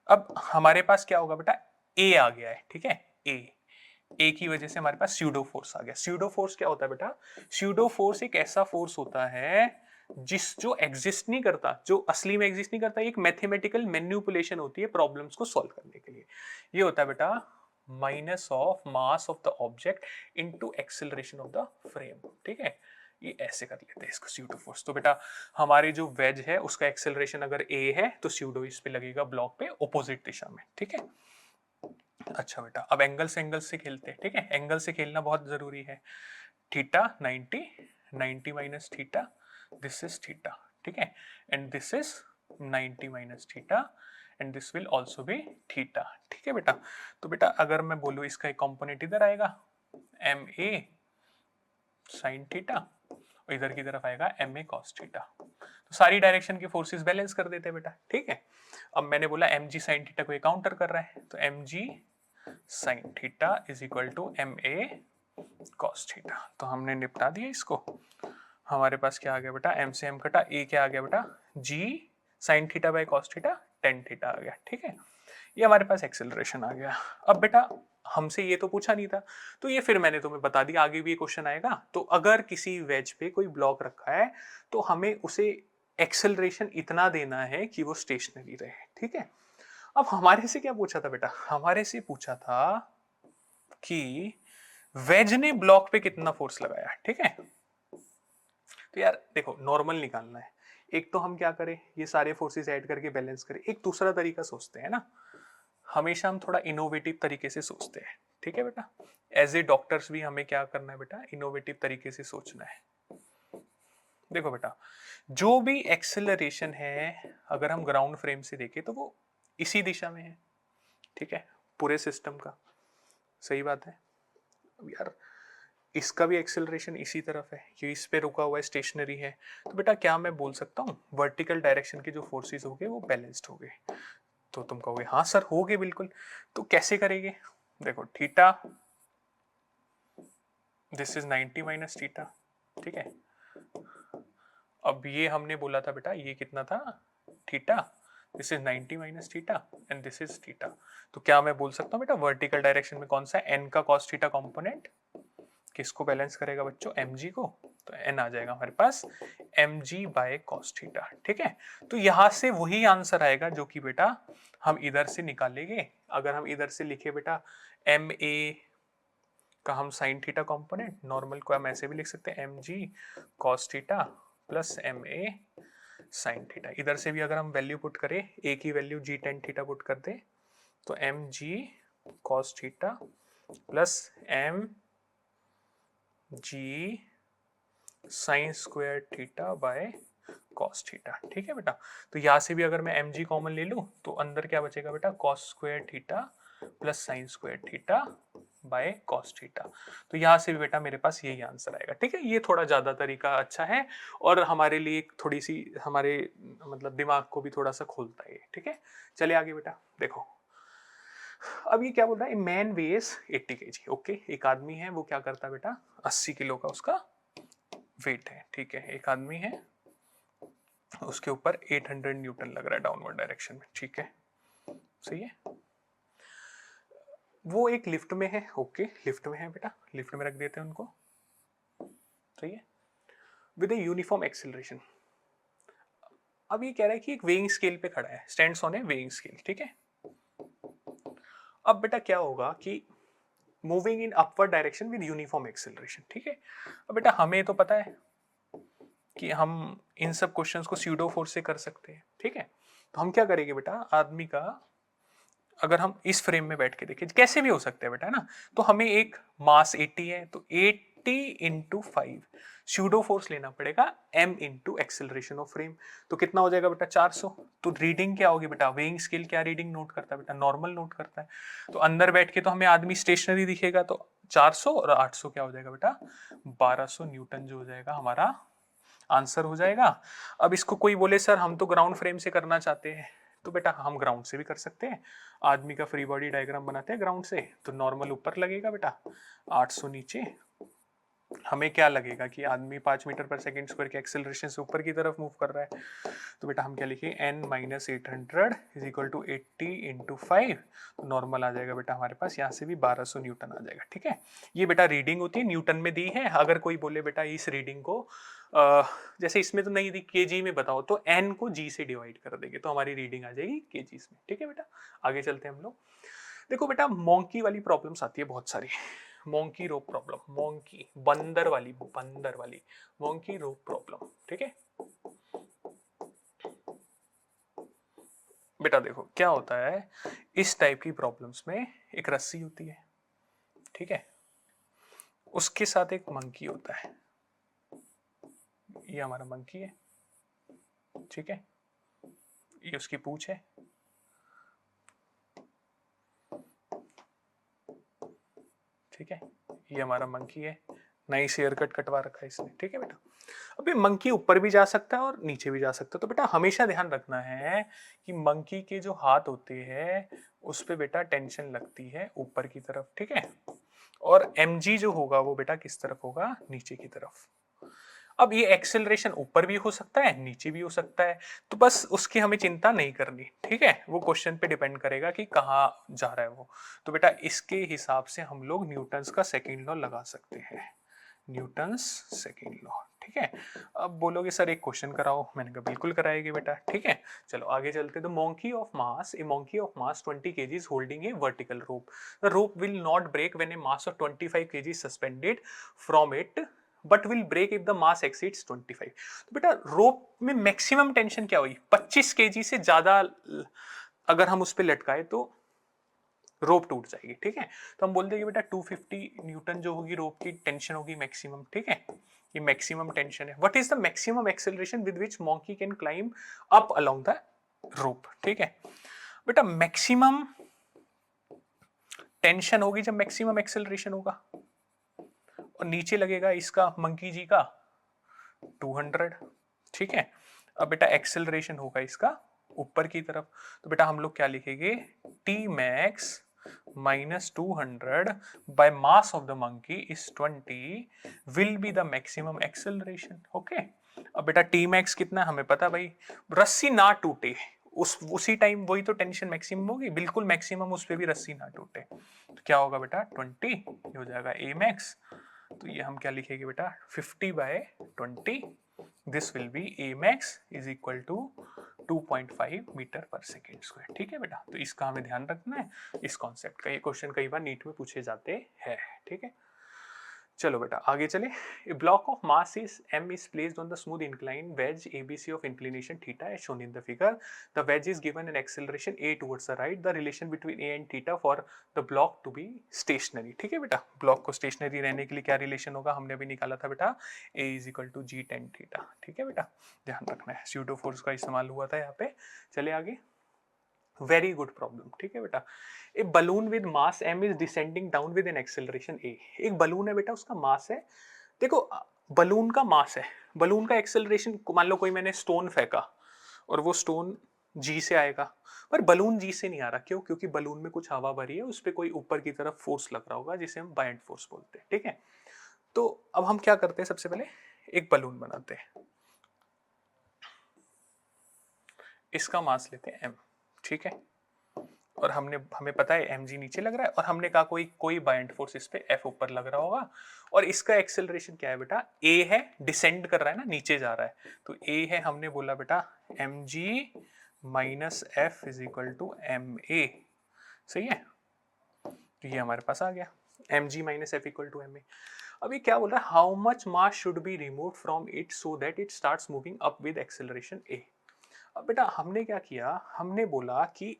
अब हमारे पास क्या होगा बेटा, a आ गया है, ठीक है, a की वजह से हमारे पास स्यूडो फोर्स आ गया। स्यूडो फोर्स क्या होता है बेटा, स्यूडो फोर्स एक ऐसा फोर्स होता है जो एग्जिस्ट नहीं करता, जो असली में एग्जिस्ट नहीं करता, एक मैथमेटिकल मैनिपुलेशन होती है प्रॉब्लम्स को सॉल्व करने के लिए। ये होता है बेटा minus of mass of the object into acceleration of the frame, ठीक है, ये ऐसे कर लेते हैं इसको स्यूडो फोर्स। तो बेटा हमारे जो वेज है उसका एक्सेलरेशन अगर a है तो स्यूडो इस पे लगेगा ब्लॉक पे ऑपोजिट दिशा में, ठीक है। अच्छा बेटा अब एंगल से खेलते हैं, ठीक है, एंगल से खेलना बहुत जरूरी है। Theta 90, 90 minus theta, this is theta, ठीक है, and this is 90 minus theta and this will also be theta, ठीक है बेटा। तो बेटा अगर मैं बोलूं इसका एक कंपोनेंट इधर आएगा ma sin थीटा और इधर की तरफ आएगा ma cos थीटा, तो सारी डायरेक्शन के फोर्सेस बैलेंस कर देते हैं बेटा, ठीक है। अब मैंने बोला mg sin थीटा को ये काउंटर कर रहा है, तो mg sin theta is equal to ma cos theta, तो हमने निपटा दिया इसको। हमारे पास क्या आ गया बेटा, m से m कटा, a क्या आ गया बेटा, g sin theta by cos theta tan theta आ गया, ठीक है। ये हमारे पास एक्सेलरेशन आ गया। अब बेटा हमसे ये तो पूछा नहीं था, तो ये फिर मैंने तुम्हें बता दिया, आगे भी ये क्वेश्चन आएगा। तो अगर किसी वेज पे कोई ब्लॉक रखा है तो हमें उसे एक्सेलरेशन इतना देना है कि वो स्टेशनरी रहे, ठीक है। अब हमारे से क्या पूछा था बेटा, हमारे से पूछा था कि वेज ने ब्लॉक पे कितना फोर्स लगाया, ठीक है। तो यार देखो नॉर्मल निकालना है, एक तो हम क्या करें, ये सारे फोर्सेस ऐड करके बैलेंस करें। एक दूसरा तरीका सोचते हैं ना, हमेशा हम थोड़ा इनोवेटिव तरीके से सोचते हैं, ठीक है बेटा। एज ए डॉक्टर्स भी हमें क्या करना है बेटा, इनोवेटिव तरीके से सोचना है। देखो बेटा जो भी एक्सेलरेशन है अगर हम ग्राउंड फ्रेम से देखें तो वो इसी दिशा में है, ठीक है, पूरे सिस्टम का, सही बात है। अब यार इसका भी एक्सेलरेशन इसी तरफ है, ये इस पे रुका हुआ है, स्टेशनरी है, तो बेटा क्या मैं बोल सकता हूँ वर्टिकल डायरेक्शन के जो फोर्सेस हो गए वो बैलेंस्ड हो गए। तो तुम कहोगे हाँ सर हो गए बिल्कुल, तो कैसे करेंगे, देखो theta this is 90 minus theta, ठीक है। अब ये हमने बोला था बेटा ये कितना था, theta, this is 90 minus theta and this is theta. तो क्या मैं बोल सकता हूँ बेटा वर्टिकल डायरेक्शन में कौन सा है, n का cos थीटा कंपोनेंट किसको बैलेंस करेगा बच्चों, mg को, तो n आ जाएगा हमारे पास mg बाय cos थीटा, ठीक है। तो यहां से वही आंसर आएगा जो कि बेटा हम इधर से निकालेंगे। अगर हम इधर से लिखे बेटा ma का हम sin थीटा कंपोनेंट, नॉर्मल को हम ऐसे भी लिख सकते हैं mg cos theta plus ma sin theta. इधर से भी अगर हम वैल्यू पुट करें, a की value g tan theta put कर दे तो mg cos theta plus mg sin square theta by cos theta, ठीक है बेटा। तो यहां से भी अगर मैं mg कॉमन ले लूं तो अंदर क्या बचेगा बेटा, cos square theta plus sin square theta by cos theta. तो यहां से भी बेटा मेरे पास यही आंसर आएगा, ठीक है। ये थोड़ा ज्यादा तरीका अच्छा है और हमारे लिए थोड़ी सी हमारे मतलब दिमाग को भी थोड़ा सा खोलता है, ठीक है। चलिए आगे बेटा देखो, अब ये क्या बोल रहा है, मैन वेज 80 kg, ओके। एक आदमी है वो क्या करता है बेटा, 80 किलो का उसका वेट है, ठीक है। एक आदमी है उसके ऊपर 800 न्यूटन लग रहा है डाउनवर्ड डायरेक्शन में, ठीक है, सही है। वो एक लिफ्ट में है, ओके, लिफ्ट में है बेटा, लिफ्ट में रख देते हैं उनको, सही है, विद ए यूनिफॉर्म एक्सेलरेशन। अब ये कह रहा है कि एक वेइंग स्केल पे खड़ा है, stands on A weighing scale, ठीक है। अब बेटा क्या होगा कि moving in upward direction with uniform acceleration, ठीक है। अब बेटा हमें तो पता है कि हम इन सब क्वेश्चंस को स्यूडो फोर्स से कर सकते हैं, ठीक है। तो हम क्या करेंगे बेटा, आदमी का अगर हम इस फ्रेम में बैठ के देखें, कैसे भी हो सकते हैं बेटा, है ना, तो हमें एक मास 80 है, तो 80 इंटू 5 स्यूडो फोर्स लेना पड़ेगा m into acceleration of frame, तो कितना हो जाएगा बेटा 400। तो रीडिंग क्या होगी बेटा, वेइंग स्केल क्या रीडिंग नोट करता है बेटा, नॉर्मल नोट करता है, तो अंदर बैठ के तो हमें आदमी स्टेशनरी दिखेगा, तो 400 और 800 क्या हो जाएगा बेटा 1200 न्यूटन जो हो जाएगा हमारा आंसर हो जाएगा। अब इसको कोई बोले सर हम तो ग्राउंड फ्रेम से करना चाहते हैं, तो बेटा हम ग्राउंड से भी कर सकते हैं, आदमी का फ्री बॉडी डायग्राम बनाते हैं ग्राउंड से, तो नॉर्मल ऊपर लगेगा बेटा, 800 नीचे, हमें क्या लगेगा कि आदमी 5 मीटर पर सेकंड स्क्वायर के एक्सेलरेशन से ऊपर की तरफ मूव कर रहा है, तो बेटा हम क्या लिखें n minus 800 is equal to 80 into 5, तो नॉर्मल आ जाएगा बेटा हमारे पास, यहाँ से भी 1200 न्यूटन आ जाएगा। ठीक है, ये बेटा रीडिंग होती है, न्यूटन में दी है। अगर कोई बोले बेटा इस रीडिंग को जैसे इसमें तो नहीं दी, केजी में बताओ, तो n को g से डिवाइड कर देंगे तो हमारी रीडिंग आ जाएगी केजीज में। ठीक है बेटा, आगे चलते हैं हम लोग। देखो बेटा मोंकी वाली प्रॉब्लम्स आती है बहुत सारी, मोंकी रोप प्रॉब्लम, मोंकी बंदर वाली मोंकी रोप प्रॉब्लम। ठीक है बेटा, देखो क्या होता है, इस टाइप की प्रॉब्लम्स में एक रस्सी होती है, ठीक है, उसके साथ एक मंकी होता है, ये हमारा मंकी है, ठीक है, ये उसकी पूंछ है, ठीक है, ये हमारा मंकी है, नई से हेयर कट कटवा रखा है इसने। ठीक है बेटा, अब ये मंकी ऊपर भी जा सकता है और नीचे भी जा सकता है, तो बेटा हमेशा ध्यान रखना है कि मंकी के जो हाथ होते हैं उस पे बेटा टेंशन लगती है ऊपर की तरफ। ठीक है, और mg जो होगा वो बेटा किस तरफ होगा, नीचे की तरफ। अब ये एक्सेलरेशन ऊपर भी हो सकता है नीचे भी हो सकता है, तो बस उसकी हमें चिंता नहीं करनी। ठीक है, वो क्वेश्चन पे डिपेंड करेगा कि कहाँ जा रहा है वो, तो बेटा इसके हिसाब से हम लोग न्यूटन्स का सेकेंड लॉ लगा सकते हैं, न्यूटन्स सेकेंड लॉ। ठीक है, अब बोलोगे सर एक क्वेश्चन कराओ, मैंने कहा बिल्कुल कराएंगे बेटा। ठीक है, चलो आगे चलते। The monkey of mass, A monkey of mass 20 kg is holding a vertical rope. The rope will not break when a mass of 25 kg is suspended from it, but will break if the mass exceeds 25। तो बेटा रोप में maximum tension क्या हुई, 25 KG से ज्यादा अगर हम उस पर लटकाए तो रोप टूट जाएगी। ठीक है, तो हम बोल देंगे बेटा 250 न्यूटन जो होगी रोप की टेंशन होगी मैक्सिमम। ठीक है, ये मैक्सिमम टेंशन है। What is the maximum acceleration with which monkey can climb up along the rope. ठीक है बेटा, मैक्सिमम टेंशन होगी जब मैक्सिमम एक्सेलरेशन होगा, और नीचे लगेगा इसका मंकी जी का 200। ठीक है, अब बेटा एक्सेलरेशन होगा इसका ऊपर की तरफ, तो बेटा हम लोग क्या लिखेंगे, T max minus 200 by mass of the monkey is 20 will be the maximum acceleration. Okay, अब बेटा टी मैक्स कितना हमें पता भाई, रस्सी ना टूटे उसी टाइम वही तो टेंशन मैक्सिमम होगी, बिल्कुल मैक्सिमम उस पे भी रस्सी ना टूटे, तो क्या होगा बेटा 20, ये हो जाएगा ए मैक्स। तो ये हम क्या लिखेंगे बेटा 50 by 20, this will be a max is equal to 2.5 metre per second square. ठीक है बेटा, तो इसका हमें ध्यान रखना है इस कॉन्सेप्ट का, ये क्वेश्चन कई बार नीट में पूछे जाते हैं। ठीक है, चलो बेटा आगे चले। A block of mass is m is placed on the smooth inclined wedge ABC of inclination theta as shown in the figure. The wedge is given an acceleration a towards the right. The relation between a and theta for the block to be stationary. ठीक है बेटा, block को stationery रहने के लिए क्या relation होगा, हमने भी निकाला था बेटा a is equal to g tan theta। ठीक है बेटा, ध्यान रखना है, स्यूडो फोर्स का इस्तेमाल हुआ था यहाँ पे। चले आगे, वेरी गुड प्रॉब्लम। ठीक है बेटा, a balloon with mass m is descending down with an acceleration a। एक बलून है बेटा, उसका मास है, देखो बलून का मास है, बलून का एक्सेलरेशन, मान लो कोई मैंने स्टोन फेंका और वो स्टोन g से आएगा, पर बलून g से नहीं आ रहा, क्यों, क्योंकि बलून में कुछ हवा भरी है, उस पर कोई ऊपर की तरफ फोर्स लग रहा होगा जिसे हम बायंट फोर्स बोलते हैं। ठीक है, तो अब हम क्या करते हैं, सबसे पहले एक बलून बनाते हैं, इसका मास लेते हैं m। ठीक है, और हमें पता है mg नीचे लग रहा है, और हमने कहा कोई बायंट फोर्स इस पे f ऊपर लग रहा होगा, और इसका एक्सेलरेशन क्या है बेटा, a है, डिसेंड कर रहा है ना, नीचे जा रहा है, तो a है, हमने बोला बेटा mg minus f is equal to ma। सही है, तो ये हमारे पास आ गया mg minus f equal to ma। अब ये क्या बोल रहा है, how much mass should be remove from it so that it starts moving up with acceleration a। अब बेटा हमने क्या किया, हमने बोला कि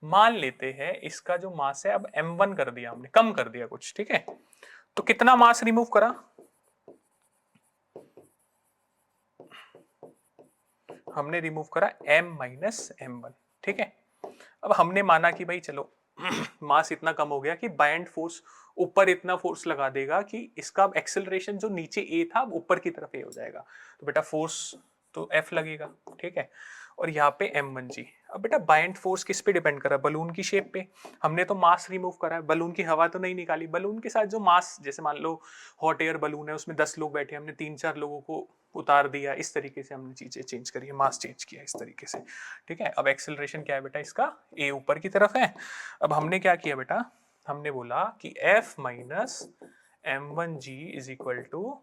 मान लेते हैं इसका जो मास है अब m1 कर दिया हमने, कम कर दिया कुछ, ठीक है। तो कितना मास रिमूव करा, हमने रिमूव करा m माइनस m1, ठीक है। अब हमने माना कि भाई चलो मास इतना कम हो गया कि बाइंड फोर्स ऊपर इतना फोर्स लगा देगा कि इसका एक्सेलरेशन जो नीचे ए था अब ऊपर की तरफ ए हो जाएगा। तो बेटा फोर्स तो F लगेगा, ठीक है। और यहाँ पे m1g। अब बेटा बाइंड फोर्स किस पे डिपेंड कर रहा है, बलून की शेप पे। हमने तो मास रिमूव करा है, बलून की हवा तो नहीं निकाली। बलून के साथ जो मास, जैसे मान लो हॉट एयर बलून है, उसमें 10 लोग बैठे, हमने 3-4 लोगों को उतार दिया, इस तरीके से हमने चीजें चेंज करी है, मास चेंज किया इस तरीके से, ठीक है। अब एक्सेलरेशन क्या है बेटा, इसका ए ऊपर की तरफ है। अब हमने क्या किया बेटा, हमने बोला कि F minus m1g is equal to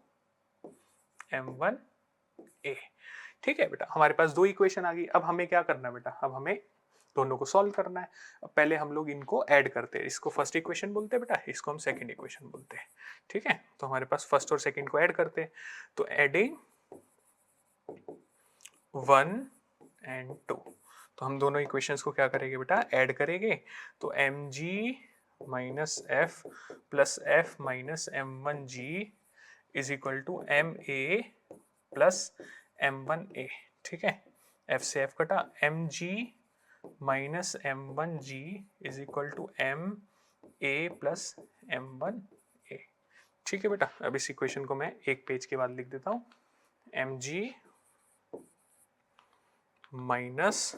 m1a, ठीक है बेटा। हमारे पास दो इक्वेशन आ गई। अब हमें क्या करना है बेटा, अब हमें दोनों को सॉल्व करना है। अब पहले हम लोग इनको ऐड करते हैं, इसको फर्स्ट इक्वेशन बोलते हैं बेटा, इसको हम सेकंड इक्वेशन बोलते हैं, ठीक है। तो हमारे पास फर्स्ट और सेकंड को ऐड करते हैं। तो एडिंग 1 and 2, तो हम दोनों इक्वेशंस को क्या करेंगे बेटा, ऐड करेंगे। तो mg minus f plus f minus m1g is equal to ma plus m1a, ठीक है। f से f कटा, mg minus m1g is equal to ma plus m1a, ठीक है बेटा। अब इस इक्वेशन को मैं एक पेज के बाद लिख देता हूं, mg minus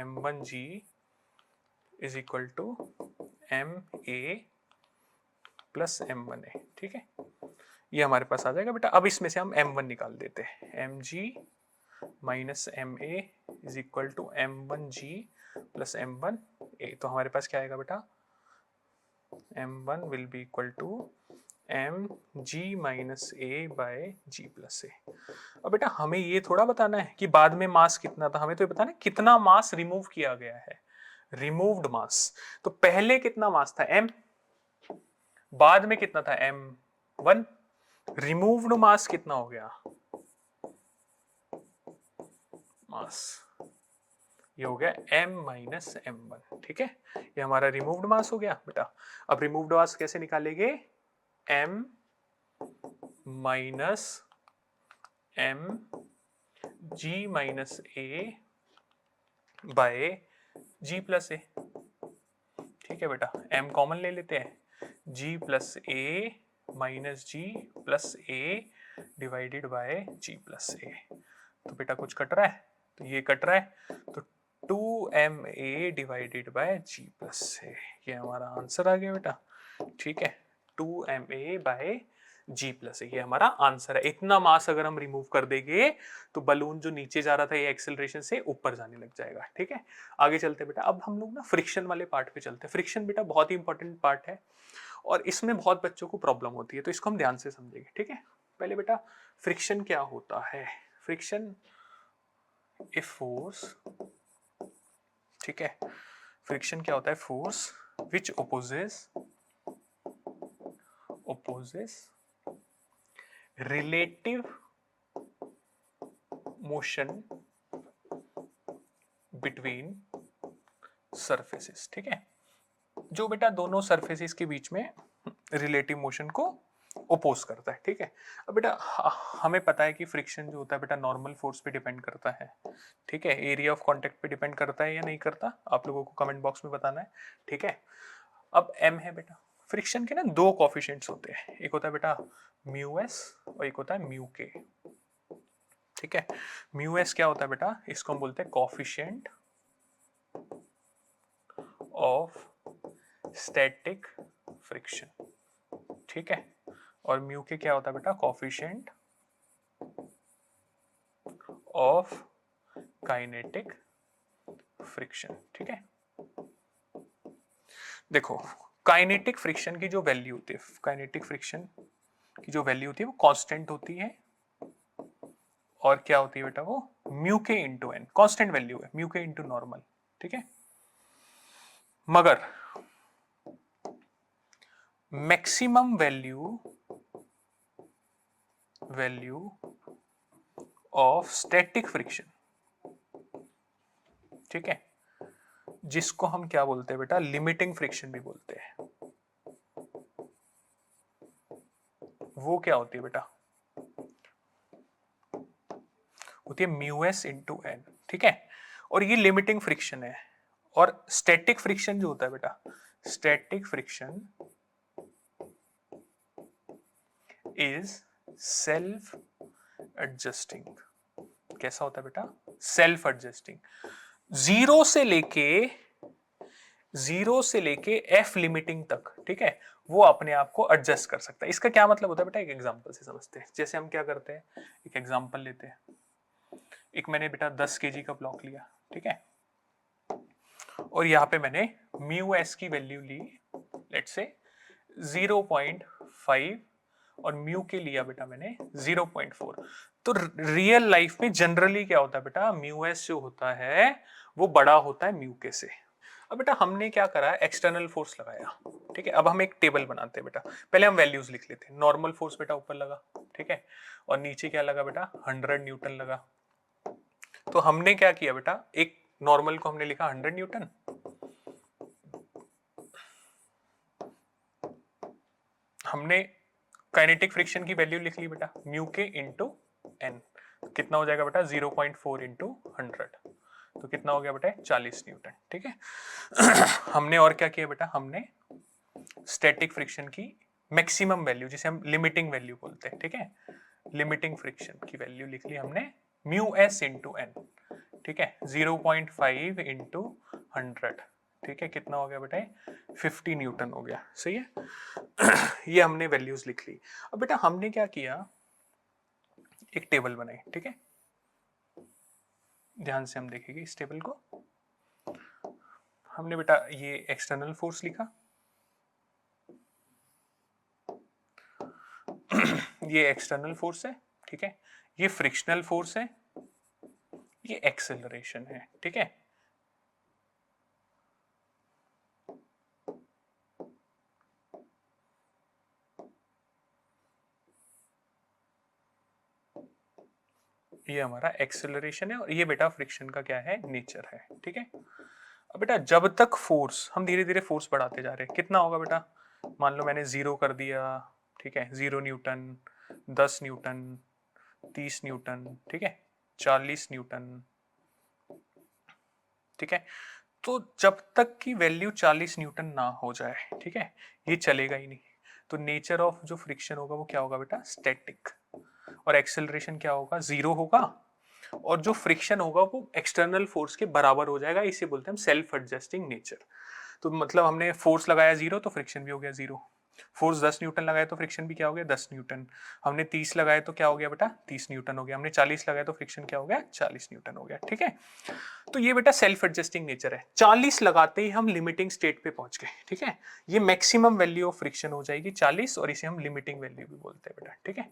m1g is equal to ma plus m1a, ठीक है। ये हमारे पास आ जाएगा बेटा। अब इसमें से हम m1 निकाल देते हैं, mg minus ma is equal to m1g plus m1a। तो हमारे पास क्या आएगा बेटा, m1 will be equal to mg minus a by g plus a। अब बेटा हमें ये थोड़ा बताना है कि बाद में मास कितना था, हमें तो ये बताना है कितना मास रिमूव किया गया है, रिमूव्ड मास। तो पहले कितना मास था m, बाद में कितना था m1, रिमूव्ड मास कितना हो गया, मास ये हो गया m माइनस m1, ठीक है। ये हमारा रिमूव्ड मास हो गया बेटा। अब रिमूव्ड मास कैसे निकालेंगे, m minus m g minus a by g plus a, ठीक है बेटा। m कॉमन ले लेते हैं, g plus a minus g plus a divided by g plus a। तो बेटा कुछ कट रहा है, तो ये कट रहा है, तो 2ma divided by g plus a, ये हमारा आंसर आ गया बेटा, ठीक है। 2ma bye g plus a, ये हमारा आंसर है। इतना मास अगर हम रिमूव कर देंगे तो बलून जो नीचे जा रहा था ये एक्सेलरेशन से ऊपर जाने लग जाएगा, ठीक है। आगे चलते बेटा, अब हम लोग ना फ्रिक्शन वाले पार्ट पे चलते हैं। फ्रिक्शन बेटा बहुत ही इंपॉर्टेंट पार्ट है और इसमें बहुत बच्चों को प्रॉब्लम होती है, तो इसको हम ध्यान से समझेंगे, ठीक है। पहले बेटा फ्रिक्शन क्या होता है, फ्रिक्शन ए फोर्स, ठीक है। फ्रिक्शन क्या होता है, force which opposes relative motion between surfaces, ठीक है। जो बेटा दोनों सरफेसेस के बीच में रिलेटिव मोशन को ओपोज करता है, ठीक है। अब बेटा हमें पता है कि फ्रिक्शन जो होता है बेटा नॉर्मल फोर्स पे डिपेंड करता है, ठीक है। एरिया ऑफ कांटेक्ट पे डिपेंड करता है या नहीं करता, आप लोगों को कमेंट बॉक्स में बताना है, ठीक है। अब m है बेटा, फ्रिक्शन के ना दो कोफिशिएंट्स होते हैं, एक होता है बेटा म्यू एस और एक होता है म्यू के, ठीक है। म्यू एस क्या होता है बेटा, इसको हम बोलते हैं कोफिशिएंट ऑफ स्टैटिक फ्रिक्शन, ठीक है। और म्यू के क्या होता है बेटा, कोफिशिएंट ऑफ काइनेटिक फ्रिक्शन, ठीक है। देखो काइनेटिक फ्रिक्शन की जो वैल्यू होती है, काइनेटिक फ्रिक्शन की जो वैल्यू होती है वो कांस्टेंट होती है, और क्या होती है बेटा, वो म्यू के इंटू एन, कांस्टेंट वैल्यू है, म्यू के इंटू नॉर्मल, ठीक है। मगर maximum value of static friction, ठीक है, जिसको हम क्या बोलते हैं बेटा, लिमिटिंग फ्रिक्शन भी बोलते हैं। वो क्या होती है बेटा, होती है म्यू एस इंटू एन, ठीक है। और ये लिमिटिंग फ्रिक्शन है। और स्टैटिक फ्रिक्शन जो होता है बेटा, static friction is self adjusting. कैसा होता है बेटा, सेल्फ एडजस्टिंग। जीरो से लेके जीरो से लेके एफ लिमिटिंग तक, ठीक है, वो अपने आप को एडजस्ट कर सकता है। इसका क्या मतलब होता है बेटा, एक एग्जांपल से समझते हैं। जैसे हम क्या करते हैं, एक एग्जांपल लेते हैं। एक मैंने बेटा 10 केजी का ब्लॉक लिया, ठीक है, और यहां पे मैंने म्यू एस की वैल्यू ली, लेट्स से 0.5, और म्यू के लिया बेटा मैंने 0.4। तो रियल लाइफ में जनरली क्या होता है बेटा, म्यू एस जो होता है वो बड़ा होता है म्यू के से। अब बेटा हमने क्या करा, एक्सटर्नल फोर्स लगाया, ठीक है। अब हम एक टेबल बनाते हैं बेटा, पहले हम वैल्यूज लिख लेते हैं। नॉर्मल फोर्स बेटा ऊपर लगा, ठीक है, और नीचे क्या लगा बेटा, 100 न्यूटन लगा। तो हमने क्या किया बेटा, एक नॉर्मल को हमने लिखा 100 न्यूटन, हमने काइनेटिक फ्रिक्शन की वैल्यू लिख ली बेटा म्यू के इंटू एन। कितना हो जाएगा बेटा, 0.4 इंटू 100, तो कितना हो गया बेटा, 40 न्यूटन, ठीक है। हमने और क्या किया बेटा, हमने स्टैटिक फ्रिक्शन की मैक्सिमम वैल्यू, जिसे हम लिमिटिंग वैल्यू बोलते हैं, ठीक है, लिमिटिंग फ्रिक्शन की वैल्यू लिख ली हमने म्यू एस इंटू एन, ठीक है, 0.5 इंटू 100, ठीक है, कितना हो गया बेटा, 50 न्यूटन हो गया, सही है। ये हमने वैल्यूज लिख ली। अब बेटा हमने क्या किया, एक टेबल बनाई, ठीक है, ध्यान से हम देखेंगे इस टेबल को। हमने बेटा ये एक्सटर्नल फोर्स लिखा, ये एक्सटर्नल फोर्स है, ठीक है, ये फ्रिक्शनल फोर्स है, ये एक्सेलरेशन है, ठीक है। ये हमारा एक्सेलरेशन है, और ये बेटा फ्रिक्शन का क्या है, नेचर है, ठीक है। अब बेटा जब तक फोर्स, हम धीरे धीरे फोर्स बढ़ाते जा रहे हैं, कितना होगा बेटा, मान लो मैंने 0 कर दिया, ठीक है, 0 न्यूटन, 10 न्यूटन, 30 न्यूटन, ठीक है, 40 न्यूटन, ठीक है। तो जब तक की वैल्यू 40 न्यूटन ना हो जाए, ठीक है, ये चलेगा ही नहीं। तो नेचर ऑफ जो फ्रिक्शन होगा वो क्या होगा बेटा, स्टैटिक। और एक्सेलरेशन क्या होगा, 0 होगा, और जो फ्रिक्शन होगा वो एक्सटर्नल फोर्स के बराबर हो जाएगा, इसे बोलते हैं हम सेल्फ एडजस्टिंग नेचर। तो मतलब हमने फोर्स लगाया 0 तो फ्रिक्शन भी हो गया 0। फोर्स 10 न्यूटन लगाया तो फ्रिक्शन भी क्या हो गया, 10 न्यूटन। हमने 30 लगाया तो क्या हो गया बेटा, 30 न्यूटन हो गया। हमने 40 लगाया तो फ्रिक्शन क्या हो गया, 40 न्यूटन हो गया, ठीक है। तो ये बेटा सेल्फ एडजस्टिंग नेचर है। 40 लगाते ही हम लिमिटिंग स्टेट पे पहुंच गए, ठीक है। ये मैक्सिमम वैल्यू ऑफ फ्रिक्शन हो जाएगी 40, और इसे हम लिमिटिंग वैल्यू भी बोलते हैं बेटा, ठीक है।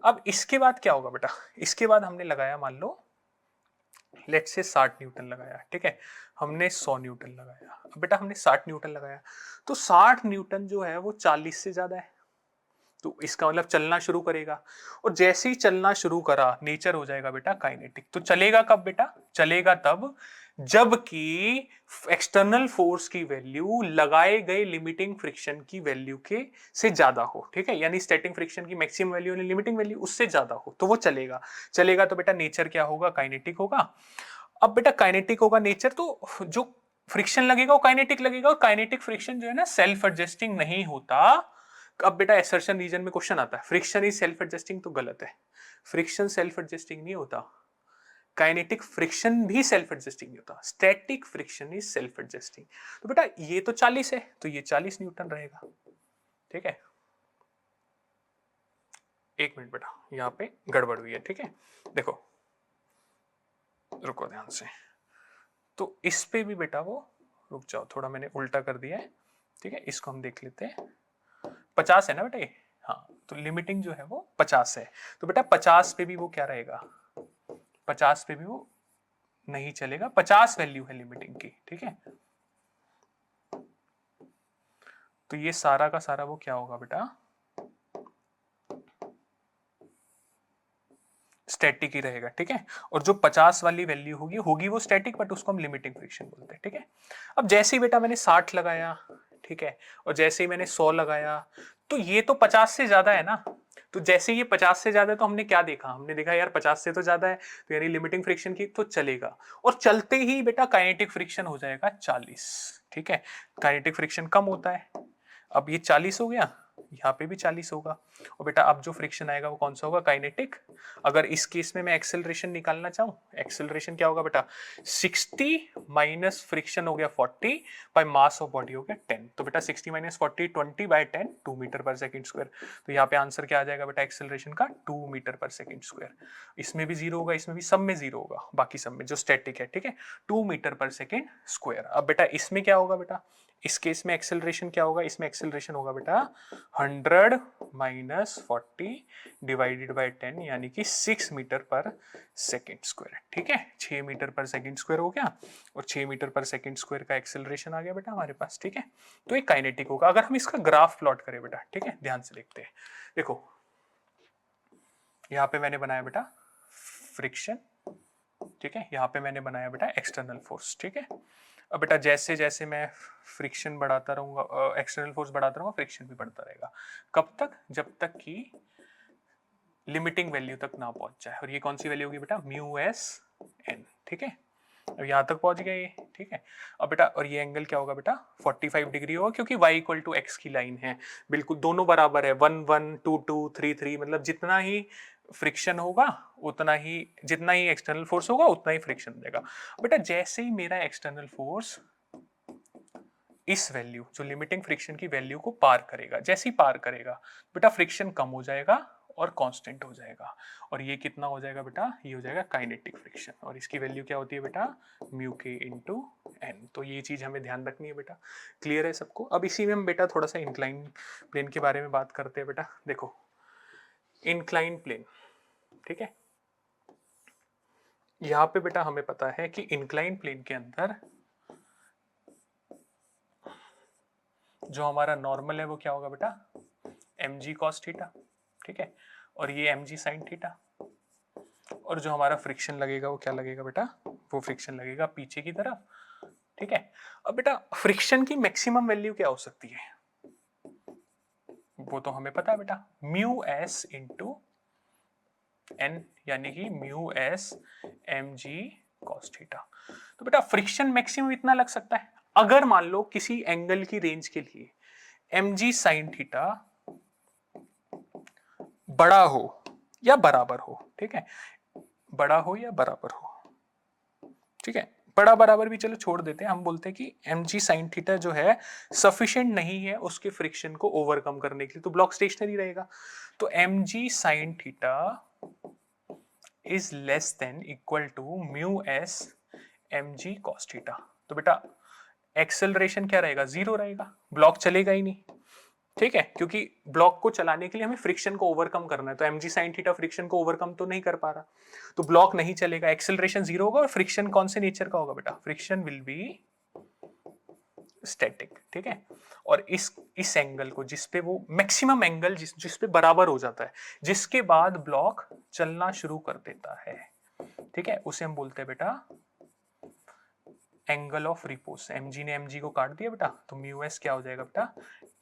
अब इसके बाद क्या होगा बेटा, इसके बाद हमने लगाया, मान लो लेट से 60 न्यूटन लगाया, ठीक है, हमने 100 न्यूटन लगाया। अब बेटा हमने 60 न्यूटन लगाया, तो 60 न्यूटन जो है वो 40 से ज्यादा है, तो इसका मतलब चलना शुरू करेगा। और जैसे ही चलना शुरू करा, नेचर हो जाएगा बेटा काइनेटिक। तो चलेगा कब बेटा, चलेगा तब जबकि एक्सटर्नल फोर्स की वैल्यू लगाए गए लिमिटिंग फ्रिक्शन की वैल्यू के से ज्यादा हो, ठीक है, यानी स्टैटिक फ्रिक्शन की मैक्सिमम वैल्यू यानी लिमिटिंग वैल्यू उससे ज्यादा हो, तो वो चलेगा। चलेगा तो बेटा नेचर क्या होगा, काइनेटिक होगा। अब बेटा काइनेटिक होगा नेचर, तो जो फ्रिक्शन लगेगा वो काइनेटिक लगेगा, और काइनेटिक फ्रिक्शन जो है ना सेल्फ एडजस्टिंग नहीं होता। अब बेटा असर्शन रीजन में क्वेश्चन आता है, फ्रिक्शन इज सेल्फ एडजस्टिंग, तो गलत है। फ्रिक्शन सेल्फ एडजस्टिंग नहीं होता, काइनेटिक फ्रिक्शन भी सेल्फ एडजस्टिंग नहीं होता, static friction is self adjusting. तो बेटा ये तो 40 है, तो ये 40 न्यूटन रहेगा, ठीक है। एक मिनट बेटा, यहां पे गड़बड़ हुई है, ठीक है, देखो, रुको ध्यान से। तो इस पे भी बेटा वो, रुक जाओ थोड़ा, मैंने उल्टा कर दिया है, ठीक है, इसको हम देख लेते हैं। 50 है ना बेटा ये, हाँ, तो लिमिटिंग जो है वो 50 है। तो बेटा 50 पे भी वो क्या रहेगा, 50 पे भी वो नहीं चलेगा, 50 वैल्यू है लिमिटिंग की, ठीक है। तो ये सारा का सारा वो क्या होगा बेटा, स्टैटिक ही रहेगा, ठीक है। और जो 50 वाली वैल्यू होगी होगी वो स्टैटिक, बट उसको हम लिमिटिंग फ्रिक्शन बोलते हैं, ठीक है। अब जैसे ही बेटा मैंने 60 लगाया, ठीक है, और जैसे ही मैंने 100 लगाया, तो ये तो 50 से ज्यादा है ना। तो जैसे ये 50 से ज्यादा है तो हमने क्या देखा, हमने देखा यार 50 से तो ज्यादा है, तो यानी लिमिटिंग फ्रिक्शन की तो चलेगा। और चलते ही बेटा काइनेटिक फ्रिक्शन हो जाएगा 40, ठीक है। काइनेटिक फ्रिक्शन कम होता है। अब ये 40 हो गया, यहाँ पे भी 40 होगा। और बेटा अब जो फ्रिक्शन आएगा वो कौन सा होगा, काइनेटिक। अगर इस केस में मैं एक्सेलरेशन निकालना चाहूँ, एक्सेलरेशन क्या होगा बेटा, 60 माइनस फ्रिक्शन हो गया 40 बाय मास ऑफ बॉडी हो गया 10। तो बेटा 60 minus 40 20 bye 10 2 metre per second square. तो यहाँ पे आंसर क्या आ जाएगा बेटा, एक्सेलरेशन का 2 मीटर पर सेकंड स्क्वायर। इसमें भी जीरो होगा, इसमें भी, सब में जीरो होगा, बाकी सब में जो स्टैटिक है, ठीक है, 2 मीटर पर सेकंड स्क्वायर। अब बेटा इसमें क्या होगा बेटा, इस केस में एक्सेलरेशन क्या होगा, इसमें एक्सेलरेशन होगा बेटा 100 माइनस 40 डिवाइडेड बाय 10 यानी कि 6 मीटर पर सेकेंड स्क्वायर, ठीक है। 6 मीटर पर सेकेंड स्क्वायर हो गया, और 6 मीटर पर सेकेंड स्क्वायर का एक्सेलरेशन आ गया बेटा हमारे पास, ठीक है। तो ये काइनेटिक होगा। अगर हम इसका ग्राफ प्लॉट करें बेटा, ठीक है, ध्यान से देखते हैं। देखो यहां पे मैंने बनाया बेटा फ्रिक्शन, ठीक है, यहाँ पे मैंने बनाया बेटा एक्सटर्नल फोर्स, ठीक है। अब बेटा जैसे जैसे मैं फ्रिक्शन बढ़ाता रहूंगा, एक्सटर्नल फोर्स बढ़ाता रहूंगा, फ्रिक्शन भी बढ़ता रहेगा। कब तक, जब तक कि लिमिटिंग वैल्यू तक ना पहुंच जाए। और ये कौन सी वैल्यू होगी बेटा, म्यू एस एन, ठीक है। अब यहां तक पहुंच गया ये, ठीक है। अब बेटा और ये एंगल क्या होगा बेटा, 45 डिग्री होगा, क्योंकि y इक्वल टू एक्स की लाइन है, बिल्कुल दोनों बराबर है, 1 1 2 2 3 3, मतलब जितना ही फ्रिक्शन होगा उतना ही, जितना ही एक्सटर्नल फोर्स होगा उतना ही फ्रिक्शन देगा। बेटा जैसे ही मेरा एक्सटर्नल फोर्स इस वैल्यू, जो लिमिटिंग फ्रिक्शन की वैल्यू को पार करेगा, जैसे ही पार करेगा बेटा फ्रिक्शन कम हो जाएगा और कांस्टेंट हो जाएगा। और ये कितना हो जाएगा बेटा, ये हो जाएगा काइनेटिक फ्रिक्शन। और इसकी वैल्यू क्या होती है बेटा, म्यू के इंटू एन। तो ये चीज हमें ध्यान रखनी है बेटा। क्लियर है सबको। अब इसी में हम बेटा थोड़ा सा इंक्लाइन प्लेन के बारे में बात करते हैं बेटा। देखो इंक्लाइन प्लेन, ठीक है, यहां पे बेटा हमें पता है कि इंक्लाइन प्लेन के अंदर जो हमारा नॉर्मल है वो क्या होगा बेटा, एम जी कॉस थीटा, ठीक है, और ये एम जी साइन थीटा। और जो हमारा फ्रिक्शन लगेगा वो क्या लगेगा बेटा, वो फ्रिक्शन लगेगा पीछे की तरफ, ठीक है। अब बेटा फ्रिक्शन की मैक्सिमम वैल्यू क्या हो सकती है, वो तो हमें पता है बेटा, म्यू एस इंटू एन, यानी कि mu s m g cos theta. तो बेटा फ्रिक्शन मैक्सिमम इतना लग सकता है अगर मान लो किसी एंगल की रेंज के लिए एम जी साइन थीटा बड़ा हो या बराबर हो, ठीक है, बड़ा हो या बराबर हो, ठीक है। बड़ा बराबर भी चलो छोड़ देते हैं, हम बोलते हैं कि एम जी साइन थीटा जो है सफिशिएंट नहीं है उसके फ्रिक्शन को ओवरकम करने के लिए, तो ब्लॉक स्टेशनरी रहेगा। तो m g sine theta is less than equal to mu s m g cos theta. तो बेटा एक्सेलरेशन क्या रहेगा, जीरो रहेगा, ब्लॉक चलेगा ही नहीं, ठीक है, क्योंकि ब्लॉक को चलाने के लिए हमें फ्रिक्शन को ओवरकम करना है। तो m g sine theta friction को ओवरकम तो नहीं कर पा रहा, तो ब्लॉक नहीं चलेगा, एक्सेलरेशन जीरो होगा। और फ्रिक्शन कौन से नेचर का होगा बेटा, फ्रिक्शन विल बी स्टैटिक, ठीक है। और इस एंगल को जिसपे वो मैक्सिमम एंगल जिसपे बराबर हो जाता है, जिसके बाद ब्लॉक चलना शुरू कर देता है, ठीक है, उसे हम बोलते हैं बेटा एंगल ऑफ रिपोज। एमजी ने एमजी को काट दिया बेटा, तो म्यू एस क्या हो जाएगा बेटा,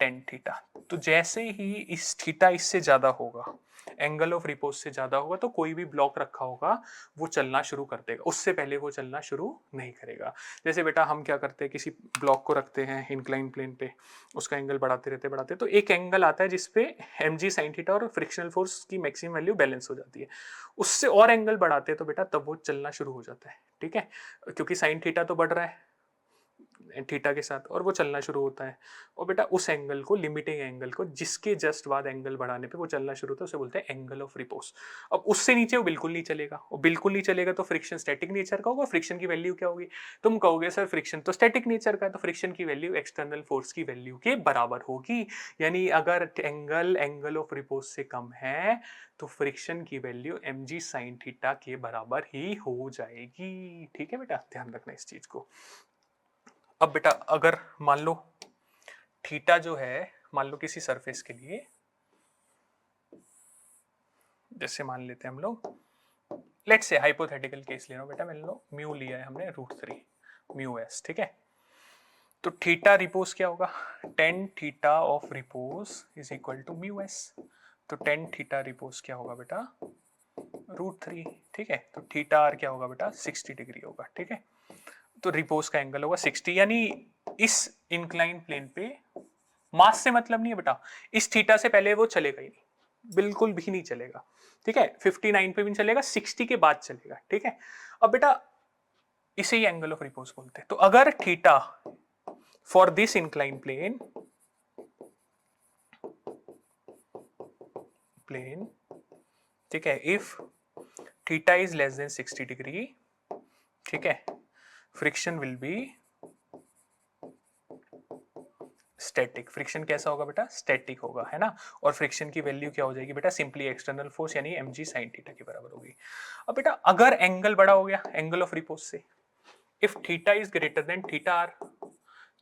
टेन थीटा। तो जैसे ही इस थीटा इससे ज्यादा होगा, एंगल ऑफ रिपोज से ज्यादा होगा, तो कोई भी ब्लॉक रखा होगा वो चलना शुरू कर देगा, उससे पहले वो चलना शुरू नहीं करेगा। जैसे बेटा हम क्या करते हैं, किसी ब्लॉक को रखते हैं इंक्लाइन प्लेन पे, उसका एंगल बढ़ाते रहते बढ़ाते, तो एक एंगल आता है जिसपे एम जी साइन थीटा और फ्रिक्शनल फोर्स की मैक्सिमम वैल्यू बैलेंस हो जाती है, उससे और एंगल बढ़ाते हैं तो बेटा तब वो चलना शुरू हो जाता है, ठीक है, क्योंकि साइन थीटा तो बढ़ रहा है थीटा के साथ और वो चलना शुरू होता है। और बेटा उस एंगल को, लिमिटिंग एंगल को, जिसके जस्ट बाद एंगल बढ़ाने पे वो चलना शुरू होता है, उसे बोलते हैं एंगल ऑफ रिपोज। अब उससे नीचे वो बिल्कुल नहीं चलेगा, और बिल्कुल नहीं चलेगा तो फ्रिक्शन स्टैटिक नेचर का होगा। फ्रिक्शन की वैल्यू क्या होगी, तुम कहोगे सर फ्रिक्शन तो स्टैटिक नेचर का है, तो फ्रिक्शन की वैल्यू एक्सटर्नल फोर्स की वैल्यू के बराबर होगी। यानी अगर एंगल ऑफ रिपोज से कम है तो फ्रिक्शन की value m g sine theta के बराबर ही हो जाएगी, ठीक है बेटा, ध्यान रखना इस चीज को। अब बेटा अगर मान लो थीटा जो है, मान लो किसी सरफेस के लिए, जैसे मान लेते हैं हम लोग लेट्स से हाइपोथेटिकल केस ले रहा हूं बेटा, मान लो म्यू लिया है हमने √3 म्यू एस, ठीक है। तो थीटा रिपोज क्या होगा, tan theta of repose is equal to mu s. तो टेन थीटा रिपोज क्या होगा बेटा, √3, ठीक है। तो थीटा आर क्या होगा बेटा, 60 डिग्री होगा, ठीक है। तो रिपोज का एंगल होगा 60, यानी इस इंक्लाइन प्लेन पे मास से मतलब नहीं है बेटा, इस थीटा से पहले वो चलेगा ही नहीं, बिल्कुल भी नहीं चलेगा, ठीक है। 59 पे भी नहीं चलेगा, 60 के बाद चलेगा, ठीक है। अब बेटा इसे ही एंगल ऑफ रिपोज बोलते हैं। तो अगर theta for this incline plane, ठीक है, if theta is less than 60 degree, ठीक है, friction will be static. Friction कैसा होगा बेटा, स्टैटिक होगा, है ना। और फ्रिक्शन की वैल्यू क्या हो जाएगी बेटा, सिंपली एक्सटर्नल फोर्स यानी mg sin थीटा के बराबर होगी। अब बेटा अगर एंगल बड़ा हो गया एंगल ऑफ रिपोज से, if theta is greater than theta r,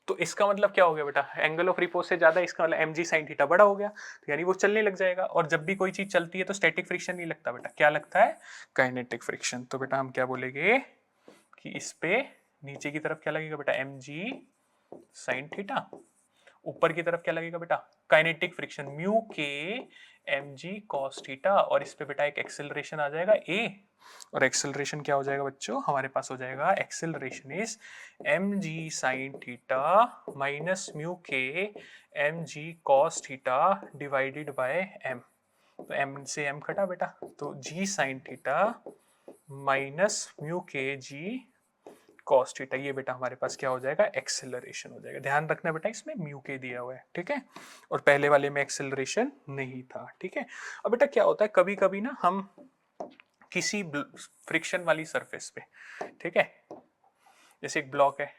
तो इसका मतलब क्या हो गया बेटा, एंगल ऑफ रिपोज से ज्यादा, इसका मतलब mg sin थीटा बड़ा हो गया, तो यानी वो चलने लग जाएगा। और जब भी कोई चीज चलती है तो स्टैटिक फ्रिक्शन नहीं लगता बेटा, क्या लगता है, काइनेटिक फ्रिक्शन। तो बेटा हम क्या बोलेंगे कि इस पे नीचे की तरफ क्या लगेगा बेटा, mg sin थीटा, ऊपर की तरफ क्या लगेगा बेटा, काइनेटिक फ्रिक्शन म्यू के mg cos थीटा, और इस पे बेटा एक एक्सेलरेशन आ जाएगा a, और एक्सेलरेशन क्या हो जाएगा बच्चों, हमारे पास हो जाएगा acceleration is mg sin theta minus mu के mg cos theta divided by m। तो m से m कटा बेटा, तो g sin theta minus mu के g cos थीटा, ये बेटा हमारे पास क्या हो जाएगा, एक्सेलरेशन हो जाएगा। ध्यान रखना बेटा इसमें म्यू के दिया हुआ है, ठीक है, और पहले वाले में एक्सेलरेशन नहीं था, ठीक है। अब बेटा क्या होता है, कभी कभी ना हम किसी फ्रिक्शन वाली सरफेस पे, ठीक है, जैसे एक ब्लॉक है,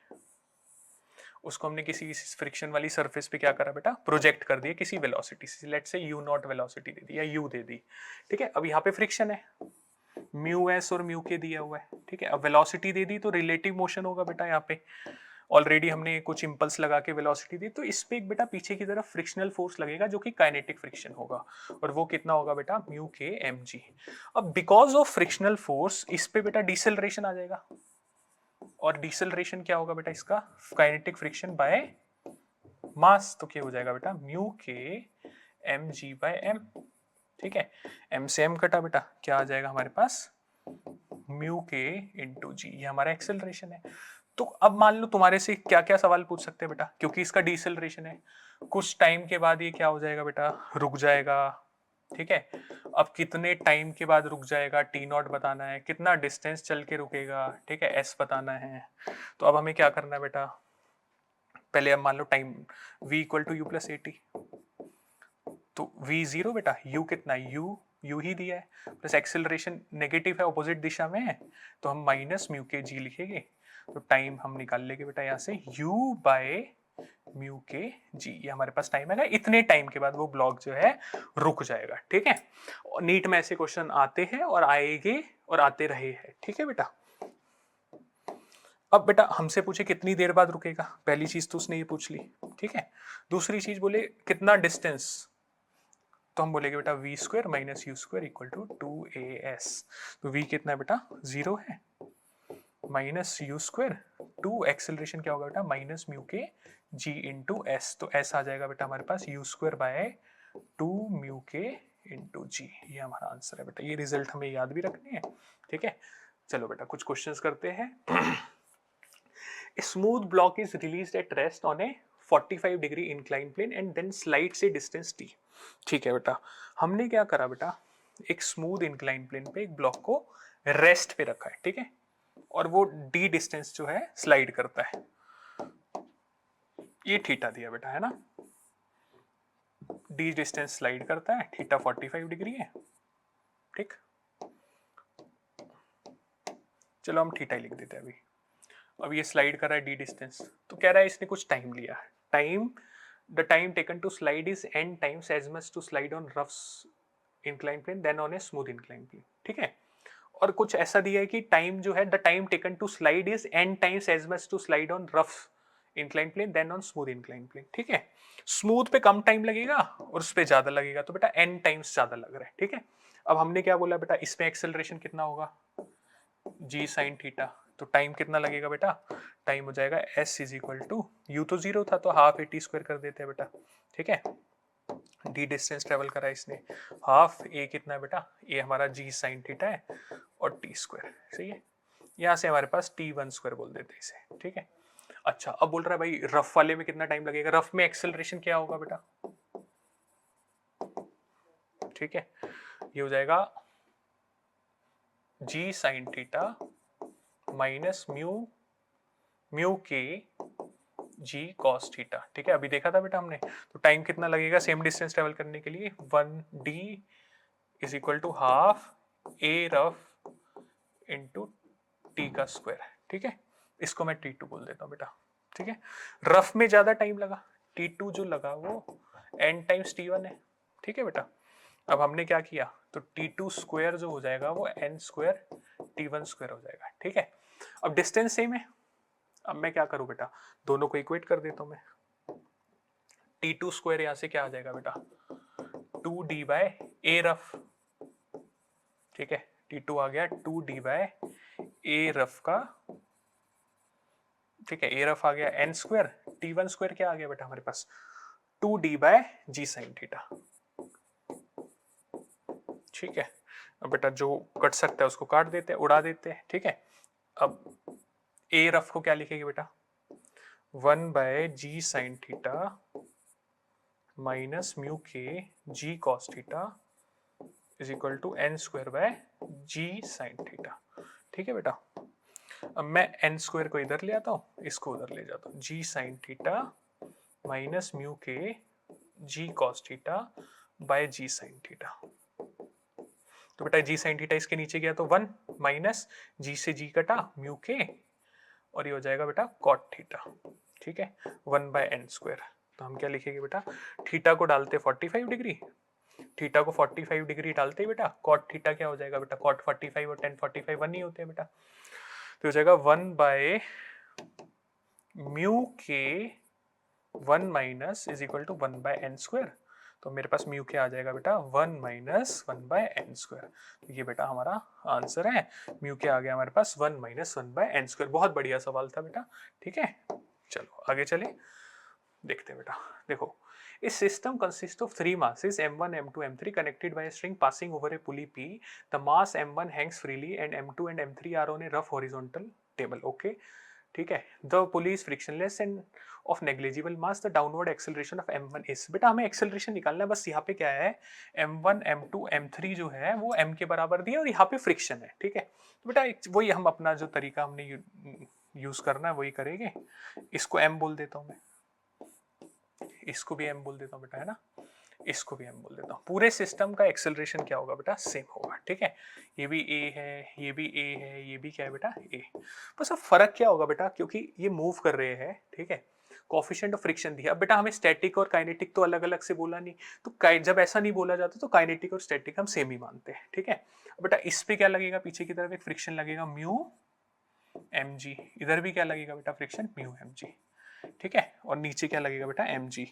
उसको हमने किसी फ्रिक्शन वाली सरफेस पे क्या करा बेटा, प्रोजेक्ट कर दिया किसी वेलोसिटी से, लेट से u नॉट वेलोसिटी दे दी या u दे दी, ठीक है। अब यहाँ पे फ्रिक्शन है, म्यू एस और म्यू के दिया हुआ है, ठीक है। अब वेलोसिटी दे दी तो रिलेटिव मोशन होगा बेटा, यहाँ पे ऑलरेडी हमने कुछ इंपल्स लगा के वेलोसिटी दी, तो इस पे एक बेटा पीछे की तरफ फ्रिक्शनल फोर्स लगेगा जो कि काइनेटिक फ्रिक्शन होगा, और वो कितना होगा बेटा, म्यू के एम जी। अब बिकॉज ऑफ फ्रिक्शनल फोर्स इस पे बेटा डिसेलरेशन आ जाएगा, और डिसेलरेशन क्या होगा बेटा इसका, काइनेटिक फ्रिक्शन बाय मास, तो क्या हो जाएगा बेटा, mu k m g bye M, ठीक है। एम से एम कटा बेटा, क्या आ जाएगा हमारे पास, म्यू के इंटू जी, ये हमारा एक्सेलरेशन है। तो अब मान लो तुम्हारे से क्या क्या सवाल पूछ सकते हैं बेटा, क्योंकि इसका डिसेलरेशन है, कुछ टाइम के बाद ये क्या हो जाएगा बेटा, रुक जाएगा, ठीक है। अब कितने टाइम के बाद रुक जाएगा, टी नॉट बताना है, कितना डिस्टेंस चल के रुकेगा, ठीक है, एस बताना है। तो अब हमें क्या करना है बेटा, पहले अब मान लो time v equal to u plus a t, तो v जीरो बेटा, u कितना, u ही दिया है, प्लस एक्सेलरेशन नेगेटिव है, ऑपोजिट दिशा में है, तो हम माइनस म्यू के जी लिखेंगे। तो टाइम हम निकाल लेंगे बेटा यहाँ से, u बाय म्यू के जी, ये हमारे पास टाइम है। इतने टाइम के बाद वो ब्लॉक जो है रुक जाएगा, ठीक है। नीट में ऐसे क्वेश्चन आते हैं और आएंगे और आते रहे हैं, ठीक है बेटा। अब बेटा हमसे पूछे कितनी देर बाद रुकेगा, पहली चीज तो उसने ये पूछ ली, ठीक है। दूसरी चीज बोले कितना डिस्टेंस, तो हम बोलेंगे बेटा v square minus u square equal to 2as। तो v कितना है बेटा, 0 है, माइनस यू स्क्वायर, 2 एक्सेलरेशन क्या होगा बेटा, माइनस म्यू के g इंटू एस, तो s आ जाएगा बेटा हमारे पास यू स्क्वायर बाय 2 म्यू के इंटू जी, ये हमारा आंसर है बेटा। ये रिजल्ट हमें याद भी रखने हैं, ठीक है। चलो बेटा कुछ क्वेश्चंस करते हैं। Smooth block is released at rest on a 45 degree incline plane and then slide से डिस्टेंस t, ठीक है बेटा। हमने क्या करा बेटा, एक स्मूथ इंक्लाइन प्लेन पे एक ब्लॉक को रेस्ट पे रखा है, ठीक है, और वो d डिस्टेंस जो है स्लाइड करता है, ये थीटा दिया बेटा, है ना, d डिस्टेंस स्लाइड करता है, थीटा 45 डिग्री है, ठीक। चलो हम थीटा लिख देते हैं अभी। अब ये स्लाइड कर रहा है d डिस्टेंस, तो कह रहा है इसने कुछ टाइम लिया, time the time taken to slide is n times as much to slide on rough incline plane then on a smooth incline plane, ठीक है। और कुछ ऐसा दिया है कि टाइम जो है, the time taken to slide is n times as much to slide on rough incline plane then on smooth incline plane, ठीक है। स्मूथ पे कम टाइम लगेगा और उस पे ज्यादा लगेगा, तो बेटा n टाइम्स ज्यादा लग रहा है, ठीक है। अब हमने क्या बोला बेटा, इसमें एक्सेलरेशन कितना होगा, जी साइन थीटा, तो टाइम कितना लगेगा बेटा, टाइम हो जाएगा s is equal to, u तो जीरो था तो हाफ ए टी स्क्वायर कर देते हैं बेटा, ठीक है, डी डिस्टेंस ट्रेवल करा इसने, हाफ ए कितना है बेटा, ए हमारा जी साइन थीटा है और टी स्क्वायर, सही है, यहाँ से हमारे पास टी वन स्क्वायर बोल देते हैं इसे, ठीक है। अच्छा अब बोल रहा है भाई रफ वाले में कितना टाइम लगेगा, रफ में एक्सेलरेशन क्या होगा बेटा, ठीक है, ये हो जाएगा जी sine theta minus mu k g cos theta, ठीक है, अभी देखा था बेटा हमने, तो टाइम कितना लगेगा सेम डिस्टेंस ट्रेवल करने के लिए, 1d is equal to half a rough into t का स्क्वायर, ठीक है, इसको मैं T2 बोल देता हूँ बेटा, ठीक है, रफ में ज्यादा टाइम लगा, T2 जो लगा वो n टाइम्स T1 है, ठीक है बेटा। अब हमने क्या किया, तो T2 स्क्वायर जो हो जाएगा वो n स्क्वायर T1 स्क्वायर हो जाएगा, ठीक है। अब डिस्टेंस सेम है, अब मैं क्या करूं बेटा, दोनों को इक्वेट कर देता हूं मैं, T2 स्क्वायर यहां से क्या आ जाएगा बेटा, 2d बाय ए रफ, ठीक है, T2 आ गया 2d बाय ए रफ का, ठीक है, ए रफ आ गया n स्क्वायर, T1 स्क्वायर क्या आ गया बेटा हमारे पास, 2d bye g sine theta, ठीक है। अब बेटा जो कट सकता है उसको काट देते हैं, उड़ा देते हैं, ठीक है। अब ए रफ को क्या लिखेंगे बेटा, 1 by g sine theta minus mu k g cos theta is equal to n square by g sine theta, ठीक है बेटा। अब मैं एन स्क्वायर को इधर ले आता हूं, इसको उधर ले जाता हूं, g sine theta minus mu k g cos theta by g sine theta, तो बेटा जी साइन थीटा इसके नीचे गया तो 1 माइनस जी से जी कटा म्यू के, और ये हो जाएगा बेटा कॉट थीटा, ठीक है, 1 बाय एन स्क्वायर। तो हम क्या लिखेंगे बेटा, थीटा को डालते 45 डिग्री, थीटा को 45 डिग्री डालते बेटा कॉट थीटा क्या हो जाएगा बेटा, कॉट 45 और टेन 45 वन ही होते हैं बेटा, तो हो जाएगा 1 bye mu k 1 minus is equal to 1 by n square, तो मेरे पास म्यू क्या आ जाएगा बेटा 1 माइनस 1 बाय एन स्क्वायर, तो ये बेटा हमारा आंसर है, म्यू क्या आ गया हमारे पास 1 माइनस 1 बाय एन स्क्वायर। बहुत बढ़िया सवाल था बेटा, ठीक है, चलो आगे चले, देखते हैं बेटा, देखो इस system consist of 3 masses m1 m2 m3 connected by a string passing over a pulley p, the mass m1 hangs freely and m2 and m3 are on a rough horizontal table, okay, ठीक है, the pulley is frictionless end of negligible mass, the downward acceleration of m1 is, बेटा हमें acceleration निकालना है, बस यहाँ पे क्या है m1 m2 m3 जो है वो m के बराबर दिया और यहाँ पे फ्रिक्शन है, ठीक है, तो बेटा वही हम अपना जो तरीका हमने यूज करना है वही करेंगे, इसको m बोल देता हूँ मैं, इसको भी m बोल देता हूँ बेटा, है ना, इसको भी m बोल देता हूँ, पूरे सिस्टम का एक्सेलरेशन क्या होगा बेटा, सेम होगा, ठीक है, ये भी a है, ये भी a है, ये भी क्या है बेटा a, बस अब फर्क क्या होगा बेटा, क्योंकि ये मूव कर रहे हैं, ठीक है, कोफिशिएंट ऑफ फ्रिक्शन दिया। अब बेटा हमें स्टैटिक और काइनेटिक तो अलग अलग से बोला नहीं, तो जब ऐसा नहीं बोला जाता तो काइनेटिक और स्टैटिक हम सेम ही मानते हैं, ठीक है। बेटा इस पे क्या लगेगा, पीछे की तरफ एक फ्रिक्शन लगेगा म्यू एम जी, इधर भी क्या लगेगा बेटा फ्रिक्शन म्यू एम जी, ठीक है, और नीचे क्या लगेगा बेटा एम जी,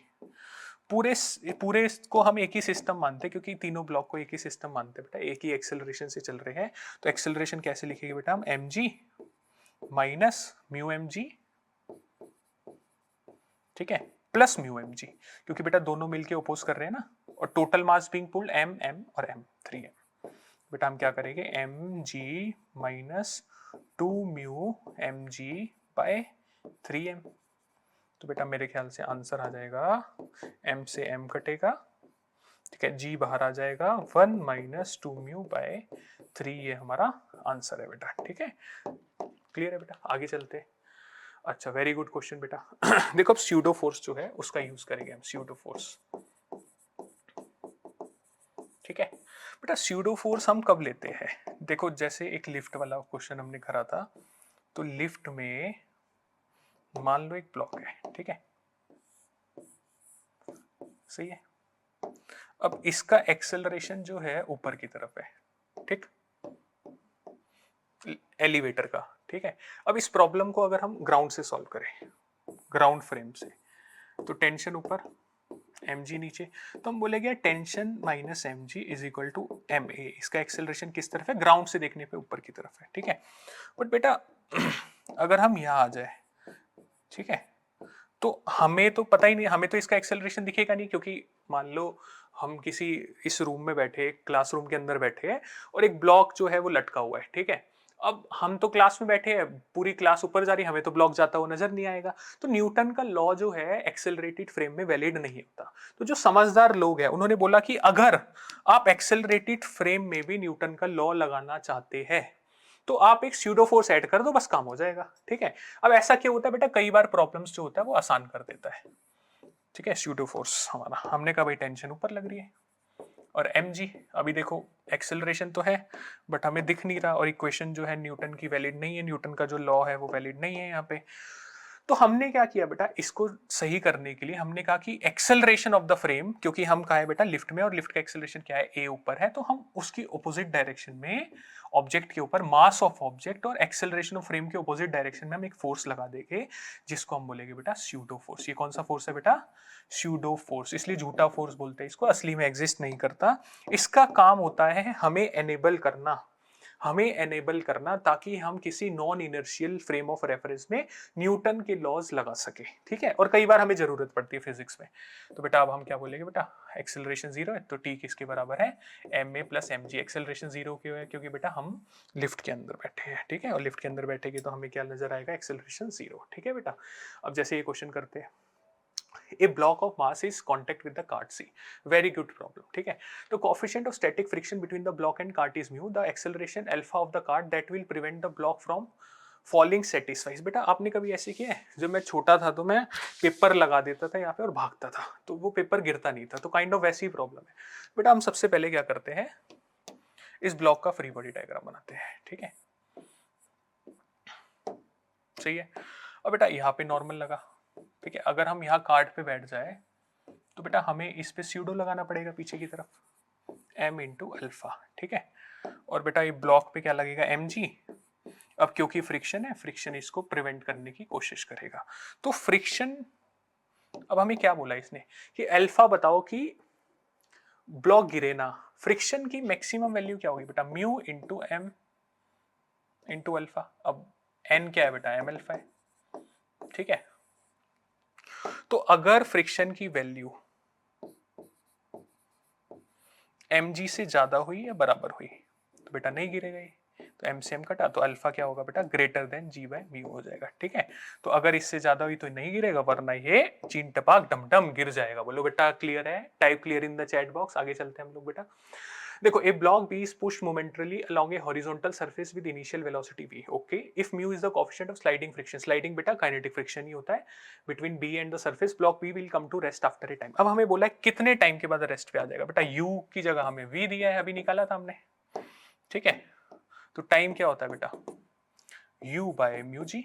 पूरे पूरे को हम एक ही सिस्टम मानते हैं, क्योंकि तीनों ब्लॉक को एक ही सिस्टम मानते हैं बेटा, एक ही एक्सेलरेशन से चल रहे हैं, तो एक्सेलरेशन कैसे लिखेंगे बेटा हम, m g minus mu m g, ठीक है, प्लस म्यू एम जी, क्योंकि बेटा दोनों मिलके अपोज कर रहे हैं ना, और total mass being pulled m m और एम 3m, बेटा हम क्या करेंगे m g minus 2 mu m g by 3m, तो बेटा मेरे ख्याल से आंसर आ जाएगा m से m कटेगा, ठीक है, g बाहर आ जाएगा 1 माइनस 2 म्यू बाय 3, ये हमारा आंसर है बेटा, ठीक है, क्लियर है बेटा, आगे चलते हैं। अच्छा वेरी गुड क्वेश्चन बेटा देखो अब स्यूडो फोर्स जो है उसका यूज करेंगे हम, स्यूडो फोर्स, ठीक है बेटा, स्यूडो फोर्स हम कब लेते हैं, देखो जैसे एक लिफ्ट वाला क्वेश्चन हमने करा था, तो लिफ्ट में मान लो एक ब्लॉक है, ठीक है, सही है, अब इसका एक्सेलरेशन जो है ऊपर की तरफ है, ठीक, एलिवेटर का, ठीक है। अब इस प्रॉब्लम को अगर हम ग्राउंड से सॉल्व करें, ग्राउंड फ्रेम से, तो टेंशन ऊपर, mg नीचे, तो हम बोलेंगे tension minus mg is equal to ma। इसका एक्सेलरेशन किस तरफ है, ग्राउंड से देखने पे ऊपर की तरफ है, ठीक है। बट बेटा अगर हम यहाँ आ जाए, ठीक है, तो हमें तो पता ही नहीं, हमें तो इसका एक्सेलरेशन दिखेगा नहीं, क्योंकि मान लो हम किसी इस रूम में बैठे, क्लासरूम के अंदर बैठे हैं और एक ब्लॉक जो है वो लटका हुआ है, ठीक है। अब हम तो क्लास में बैठे हैं, पूरी क्लास ऊपर जा रही है, हमें तो ब्लॉक जाता हुआ नजर नहीं आएगा। तो न्यूटन का लॉ जो है एक्सेलरेटेड फ्रेम में वैलिड नहीं होता। तो जो समझदार लोग हैं उन्होंने बोला कि अगर आप एक्सेलरेटेड फ्रेम में भी न्यूटन का लॉ लगाना चाहते हैं तो आप एक स्यूडो फोर्स ऐड कर दो, बस काम हो जाएगा, ठीक है। अब ऐसा क्यों होता है बेटा, कई बार प्रॉब्लम्स जो होता है वो आसान कर देता है, ठीक है। स्यूडो फोर्स हमारा, हमने कहा भाई टेंशन ऊपर लग रही है, और mg अभी देखो एक्सेलरेशन तो है बट हमें दिख नहीं रहा, और इक्वेशन जो है न्यूटन की वैलिड नहीं है, न्यूटन का जो लॉ है वो वैलिड नहीं है यहाँ पे। तो हमने क्या किया बेटा, इसको सही करने के लिए हमने कहा कि एक्सेलरेशन ऑफ द फ्रेम, क्योंकि हम कहा है बेटा लिफ्ट में, और लिफ्ट का एक्सेलरेशन क्या है, a ऊपर है, तो हम उसकी ऑपोजिट डायरेक्शन में ऑब्जेक्ट के ऊपर मास ऑफ ऑब्जेक्ट और एक्सेलरेशन ऑफ फ्रेम के ऑपोजिट डायरेक्शन में हम एक फोर्स लगा देंगे जिसको हम बोलेंगे बेटा स्यूडो फोर्स। ये कौन सा फोर्स है बेटा, स्यूडो फोर्स। इसलिए झूठा फोर्स बोलते हैं इसको, असली में एग्जिस्ट नहीं करता। इसका काम होता है हमें एनेबल करना, हमें एनेबल करना ताकि हम किसी non inertial frame of reference में न्यूटन के लॉज लगा सके, ठीक है। और कई बार हमें जरूरत पड़ती है फिजिक्स में। तो बेटा अब हम क्या बोलेंगे बेटा, एक्सेलरेशन जीरो है तो टी किसके बराबर है, m a plus m g. Acceleration zero क्यों है, क्योंकि बेटा हम लिफ्ट के अंदर बैठे हैं, ठीक है, और लिफ्ट के अंदर बैठेगी तो हमें क्या नजर आएगा, एक्सेलरेशन जीरो, ठीक है बेटा। अब जैसे ये क्वेश्चन करते हैं, a block of mass is contact with the cart C, very good problem, ठीक है। तो coefficient of static friction between the block and cart is mu, the acceleration alpha of the cart that will prevent the block from falling satisfies. बेटा आपने कभी ऐसे किया है, जब मैं छोटा था तो मैं पेपर लगा देता था यहाँ पे और भागता था तो वो पेपर गिरता नहीं था, तो काइंड ऑफ वैसी ही प्रॉब्लम है। बेटा हम सबसे पहले क्या करते हैं, इस ब्लॉक का फ्री बॉडी डायग्राम बनाते हैं, ठीक है, सही है। और बेटा यहाँ पे नॉर्मल लगा, ठीक है। अगर हम यहाँ कार्ड पे बैठ जाए तो बेटा हमें इस पे स्यूडो लगाना पड़ेगा पीछे की तरफ, m इंटू अल्फा, ठीक है। और बेटा ये ब्लॉक पे क्या लगेगा, mg। अब क्योंकि फ्रिक्शन है, फ्रिक्शन इसको प्रिवेंट करने की कोशिश करेगा। तो फ्रिक्शन, अब हमें क्या बोला इसने कि अल्फा बताओ कि ब्लॉक गिरे ना, फ्रिक्शन की मैक्सिमम वैल्यू क्या होगी बेटा, mu into m into alpha. अब n क्या है बेटा, m अल्फा है, ठीक है। तो अगर फ्रिक्शन की वैल्यू mg से ज्यादा हुई या बराबर हुई तो बेटा नहीं गिरेगा ये, तो m से m कटा तो अल्फा क्या होगा बेटा, greater than g by mu हो जाएगा, ठीक है। तो अगर इससे ज्यादा हुई तो नहीं गिरेगा, वरना ये चीन टपाक डमडम गिर जाएगा। बोलो बेटा क्लियर है, type clear in the chat box. आगे चलते हैं हम लोग बेटा। देखो, a block B is pushed momentarily along a horizontal surface with initial velocity v, okay, if mu is the coefficient of sliding friction, sliding बेटा kinetic friction ही होता है, between B and the surface, block B will come to rest after a time। अब हमें बोला है कितने time के बाद रेस्ट पे आ जाएगा बेटा, u की जगह हमें v दिया है, अभी निकाला था हमने, ठीक है। तो टाइम क्या होता है बेटा, u बाय म्यू जी,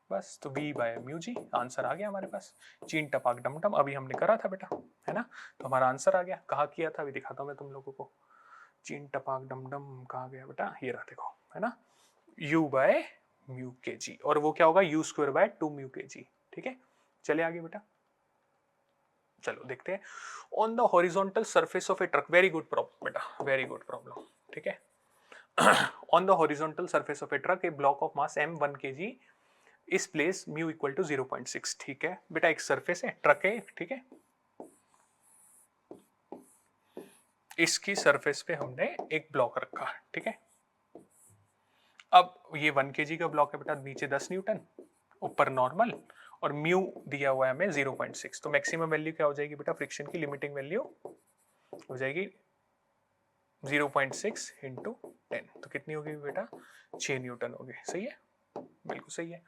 बस, तो v by mu g, answer आ गया हमारे पास। चीन टपाक डमडम अभी हमने करा था बेटा, है ना, तो हमारा आंसर आ गया। कहाँ किया था अभी दिखाता हूँ मैं तुम लोगों को, चीन टपाक डमडम कहाँ गया बेटा, ये रहा देखो, है ना, u बाय म्यू के जी, और वो क्या होगा, u square by 2 mu k जी, ठीक है। चले आगे बेटा, चलो देखते हैं। On the horizontal surface of A truck, very good problem बेटा, वेरी गुड प्रॉब्लम, ठीक है। On the horizontal surface of A truck, A block of mass m 1 kg इस प्लेस म्यू इक्वल टू 0.6, ठीक है बेटा। एक सरफेस है, truck है, ठीक है, इसकी सरफेस पे हमने एक ब्लॉक रखा, ठीक है। अब ये 1 kg का ब्लॉक है बेटा, नीचे 10 न्यूटन, ऊपर नॉर्मल, और म्यू दिया हुआ है हमें 0.6। तो मैक्सिमम वैल्यू क्या हो जाएगी बेटा, फ्रिक्शन की लिमिटिंग वैल्यू हो जाएगी 0.6 इंटू 10, तो कितनी होगी बेटा, 6 न्यूटन होगी, सही है, बिल्कुल सही है।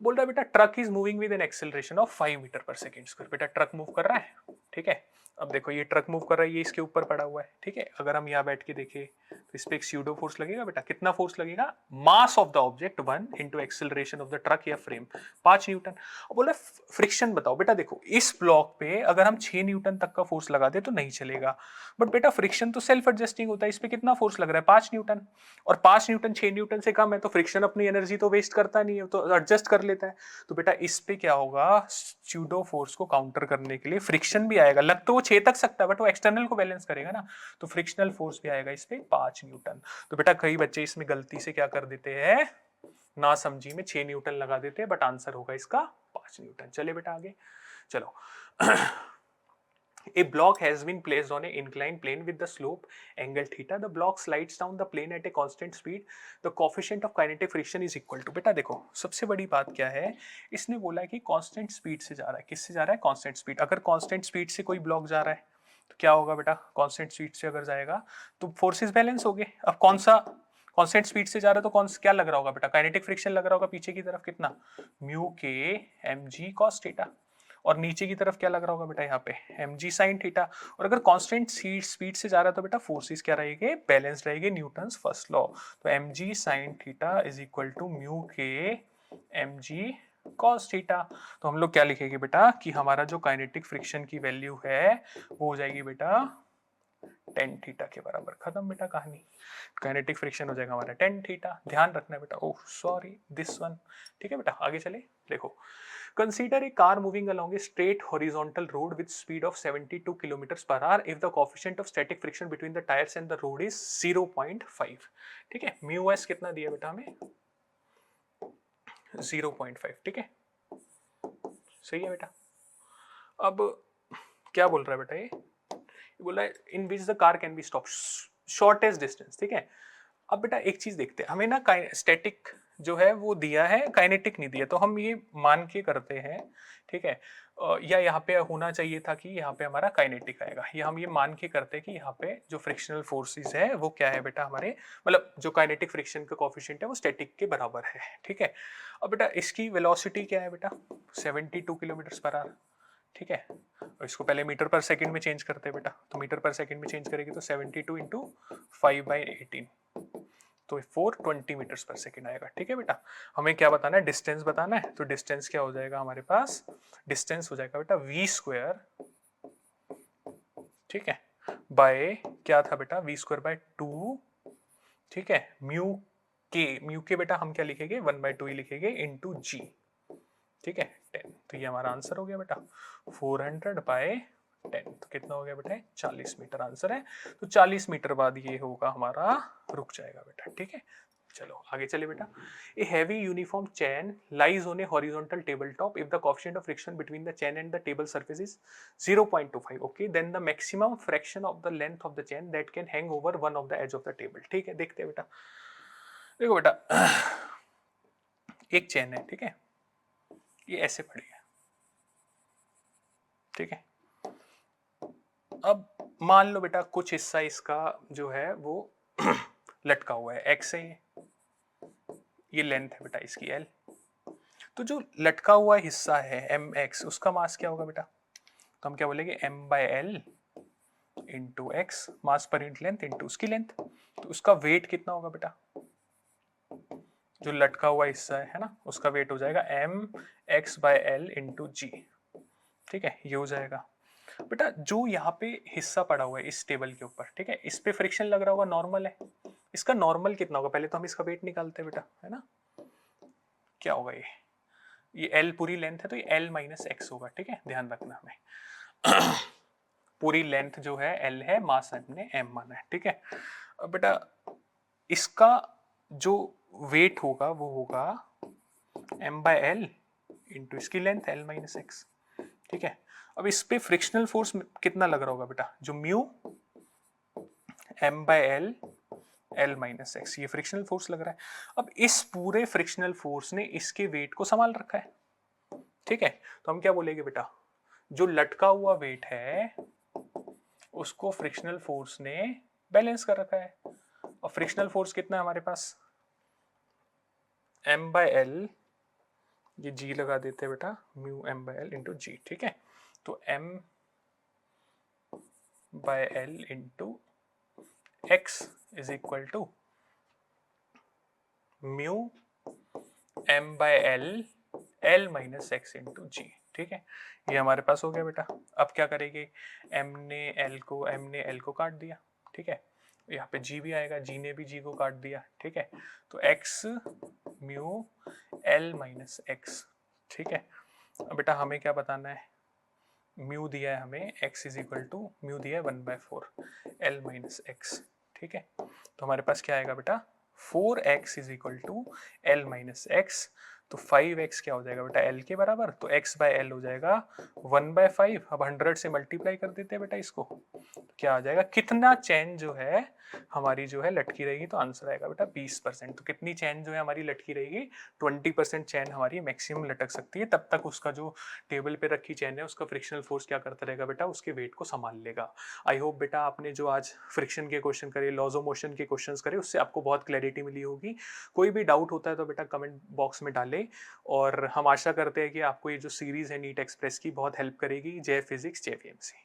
बोल रहा है बेटा truck is moving with an acceleration of 5 metre per second square. बेटा ट्रक मूव कर रहा है, ठीक है। अब देखो ये ट्रक मूव कर रहा है, ये इसके ऊपर पड़ा हुआ है, ठीक है। अगर हम यहाँ बैठ के देखें तो इस पे एक स्यूडो फोर्स लगेगा बेटा, कितना फोर्स लगेगा, mass of the object 1 into acceleration of the truck या फ्रेम 5 न्यूटन। अब बोला फ्रिक्शन बताओ बेटा, देखो इस ब्लॉक पे अगर हम 6 न्यूटन तक का फोर्स लगा दे तो नहीं चलेगा, बट बेटा फ्रिक्शन तो सेल्फ एडजस्टिंग होता है, इस पे कितना फोर्स लग रहा है 5 न्यूटन, और 5 न्यूटन 6 न्यूटन से कम है तो फ्रिक्शन अपनी एनर्जी तो वेस्ट करता नहीं है, तो एडजस्ट कर लेता है। तो बेटा इस पे क्या होगा, स्यूडो फोर्स को काउंटर करने के लिए फ्रिक्शन भी आएगा, लग तो वो 6 तक सकता है बट वो एक्सटर्नल को बैलेंस करेगा ना, तो फ्रिक्शनल फोर्स भी आएगा इस पे 5 न्यूटन। तो बेटा कई बच्चे इसमें गलती से क्या कर देते हैं, ना समझी में 6 न्यूटन लगा देते हैं, बट आंसर होगा इसका 5 न्यूटन। चले बेटा आगे चलो। A block has been placed on an inclined plane with the slope angle theta. The block slides down the plane at a constant speed. The coefficient of kinetic friction is equal to। बेटा देखो सबसे बड़ी बात क्या है, इसने बोला कि कांस्टेंट स्पीड से जा रहा है, किससे जा रहा है, कांस्टेंट स्पीड। अगर कांस्टेंट स्पीड से कोई ब्लॉक जा रहा है तो क्या होगा बेटा, कांस्टेंट स्पीड से अगर जाएगा तो फोर्सेस बैलेंस हो गए। अब कौन सा कांस्टेंट स्पीड से जा रहा है तो कौन क्या लग रहा होगा बेटा, काइनेटिक फ्रिक्शन लग रहा होगा पीछे की तरफ, कितना, mu k m g cos theta, और नीचे की तरफ क्या लग रहा होगा बेटा यहाँ पे एम जी साइन थीटा। और अगर कांस्टेंट स्पीड से जा रहा है तो बेटा फोर्सेस क्या रहेंगे, बैलेंस रहेंगे, न्यूटन्स फर्स्ट लॉ। तो m g sine theta is equal to mu k m g cos theta. तो हम लोग क्या लिखेंगे बेटा कि हमारा जो काइनेटिक फ्रिक्शन की वैल्यू है वो हो जाएगी बेटा टेन थीटा के बराबर। खत्म बेटा कहानी, काइनेटिक फ्रिक्शन हो जाएगा हमारा टेन थीटा। ध्यान रखना बेटा, ओह सॉरी दिस वन। ठीक है बेटा आगे चले, देखो consider a car moving along a straight horizontal road with speed of 72 kilometre per hour if the coefficient of static friction between the tyres and the road is 0.5। ठीक है, mu S कितना दिया बेटा हमें, 0.5। ठीक है सही है बेटा। अब क्या बोल रहा है बेटा, ये बोला है in which the car can be stop shortest distance. ठीक है, अब बेटा एक चीज देखते हैं, हमें ना स्टैटिक जो है वो दिया है, काइनेटिक नहीं दिया, तो हम ये मान के करते हैं। ठीक है, या यहाँ पे होना चाहिए था कि यहाँ पे हमारा काइनेटिक आएगा, या हम ये मान के करते हैं कि यहाँ पे जो फ्रिक्शनल फोर्सेस है वो क्या है बेटा हमारे, मतलब जो काइनेटिक फ्रिक्शन का कोएफिशिएंट है वो स्टैटिक के बराबर है। ठीक है, अब बेटा इसकी वेलोसिटी क्या है बेटा, 72 किलोमीटर पर आवर। ठीक है, और इसको पहले मीटर पर सेकंड में चेंज करते हैं बेटा, तो मीटर पर सेकंड में चेंज करेगी तो 72 इंटू 5/18, तो 420 मीटर्स पर सेकंड आएगा। ठीक है बेटा, हमें क्या बताना है, डिस्टेंस बताना है, तो डिस्टेंस क्या हो जाएगा हमारे पास, डिस्टेंस हो जाएगा बेटा v स्क्वायर। ठीक है, बाय क्या था बेटा, v स्क्वायर बाय 2। ठीक है, म्यू के बेटा हम क्या लिखेंगे, 1/2 ही लिखेंगे इंटू जी। ठीक है 10, तो ये हमारा आंसर हो गया बेटा 400/10, तो कितना हो गया बेटा 40 मीटर आंसर है। तो 40 मीटर बाद ये होगा हमारा, रुक जाएगा बेटा। ठीक है चलो आगे चले बेटा। A heavy uniform chain lies on a horizontal table top if the coefficient of friction between the chain and the table surface is 0.25। Okay, then the maximum fraction of the length of the chain that can hang over one of the edge of the table. ठीक है, देखते हैं बेटा, देखो बेटा एक chain है, ठीक है, ये ऐसे पड़ी है। ठीक है, अब मान लो बेटा कुछ हिस्सा इसका जो है वो लटका हुआ है, एक्स है ये लेंथ है बेटा इसकी एल, तो जो लटका हुआ हिस्सा है एम एक्स, उसका मास क्या होगा बेटा, तो हम क्या बोलेंगे m/l इंटू एक्स, मास पर यूनिट लेंथ इंटू उसकी लेंथ, तो उसका वेट कितना होगा बेटा, जो लटका हुआ हिस्सा है ना उसका वेट हो जाएगा mx/l इंटू जी। ठीक है, ये हो जाएगा बेटा। जो यहाँ पे हिस्सा पड़ा हुआ है इस टेबल के ऊपर, ठीक है, इस पे फ्रिक्शन लग रहा होगा, नॉर्मल है, इसका नॉर्मल कितना होगा, पहले तो हम इसका वेट निकालते हैं बेटा, है ना, क्या होगा ये L पूरी लेंथ है तो ये L माइनस एक्स होगा। ठीक है, ध्यान रखना हमें पूरी लेंथ जो है L है, मास हमने M माना है। ठीक है, अब बेटा इसका जो वेट होगा वो होगा m/l इंटू इसकी लेंथ L माइनस एक्स। ठीक है, अब इस पे फ्रिक्शनल फोर्स कितना लग रहा होगा बेटा, जो mu m/l L minus x, ये फ्रिक्शनल फोर्स लग रहा है। अब इस पूरे फ्रिक्शनल फोर्स ने इसके वेट को संभाल रखा है। ठीक है, तो हम क्या बोलेंगे बेटा, जो लटका हुआ वेट है उसको फ्रिक्शनल फोर्स ने बैलेंस कर रखा है, और फ्रिक्शनल फोर्स कितना है हमारे पास, m/l, ये g लगा देते हैं बेटा, म्यू m/l इंटू जी। ठीक है, तो m/l into x is equal to mu m by l minus x into g. ठीक है, ये हमारे पास हो गया बेटा। अब क्या करेंगे, m ने l को काट दिया। ठीक है, यहाँ पे g भी आएगा, g ने भी g को काट दिया। ठीक है, तो x mu l minus x. ठीक है, अब बेटा हमें क्या बताना है, म्यू दिया है हमें, x is equal to mu दिया है 1/4 l माइनस एक्स। ठीक है, तो हमारे पास क्या आएगा बेटा, 4x is equal to l minus x. तो 5x क्या हो जाएगा बेटा l के बराबर, तो x बाय l हो जाएगा 1/5। अब 100 से मल्टीप्लाई कर देते हैं बेटा इसको, तो क्या आ जाएगा, कितना चैन जो है हमारी जो है लटकी रहेगी, तो आंसर आएगा बेटा 20%। तो कितनी चैन जो है हमारी लटकी रहेगी, 20% चैन हमारी मैक्सिमम लटक सकती है। तब तक उसका जो टेबल पे रखी चैन है उसका फ्रिक्शनल फोर्स क्या करता रहेगा बेटा, उसके वेट को संभाल लेगा। आई होप बेटा आपने जो आज फ्रिक्शन के क्वेश्चन करे, लॉज ऑफ मोशन के क्वेश्चंस करे, उससे आपको बहुत क्लैरिटी मिली होगी। कोई भी डाउट होता है तो बेटा कमेंट बॉक्स में डालें, और हम आशा करते हैं कि आपको ये जो सीरीज है नीट एक्सप्रेस की बहुत हेल्प करेगी। जय फिजिक्स जय वीएमसी।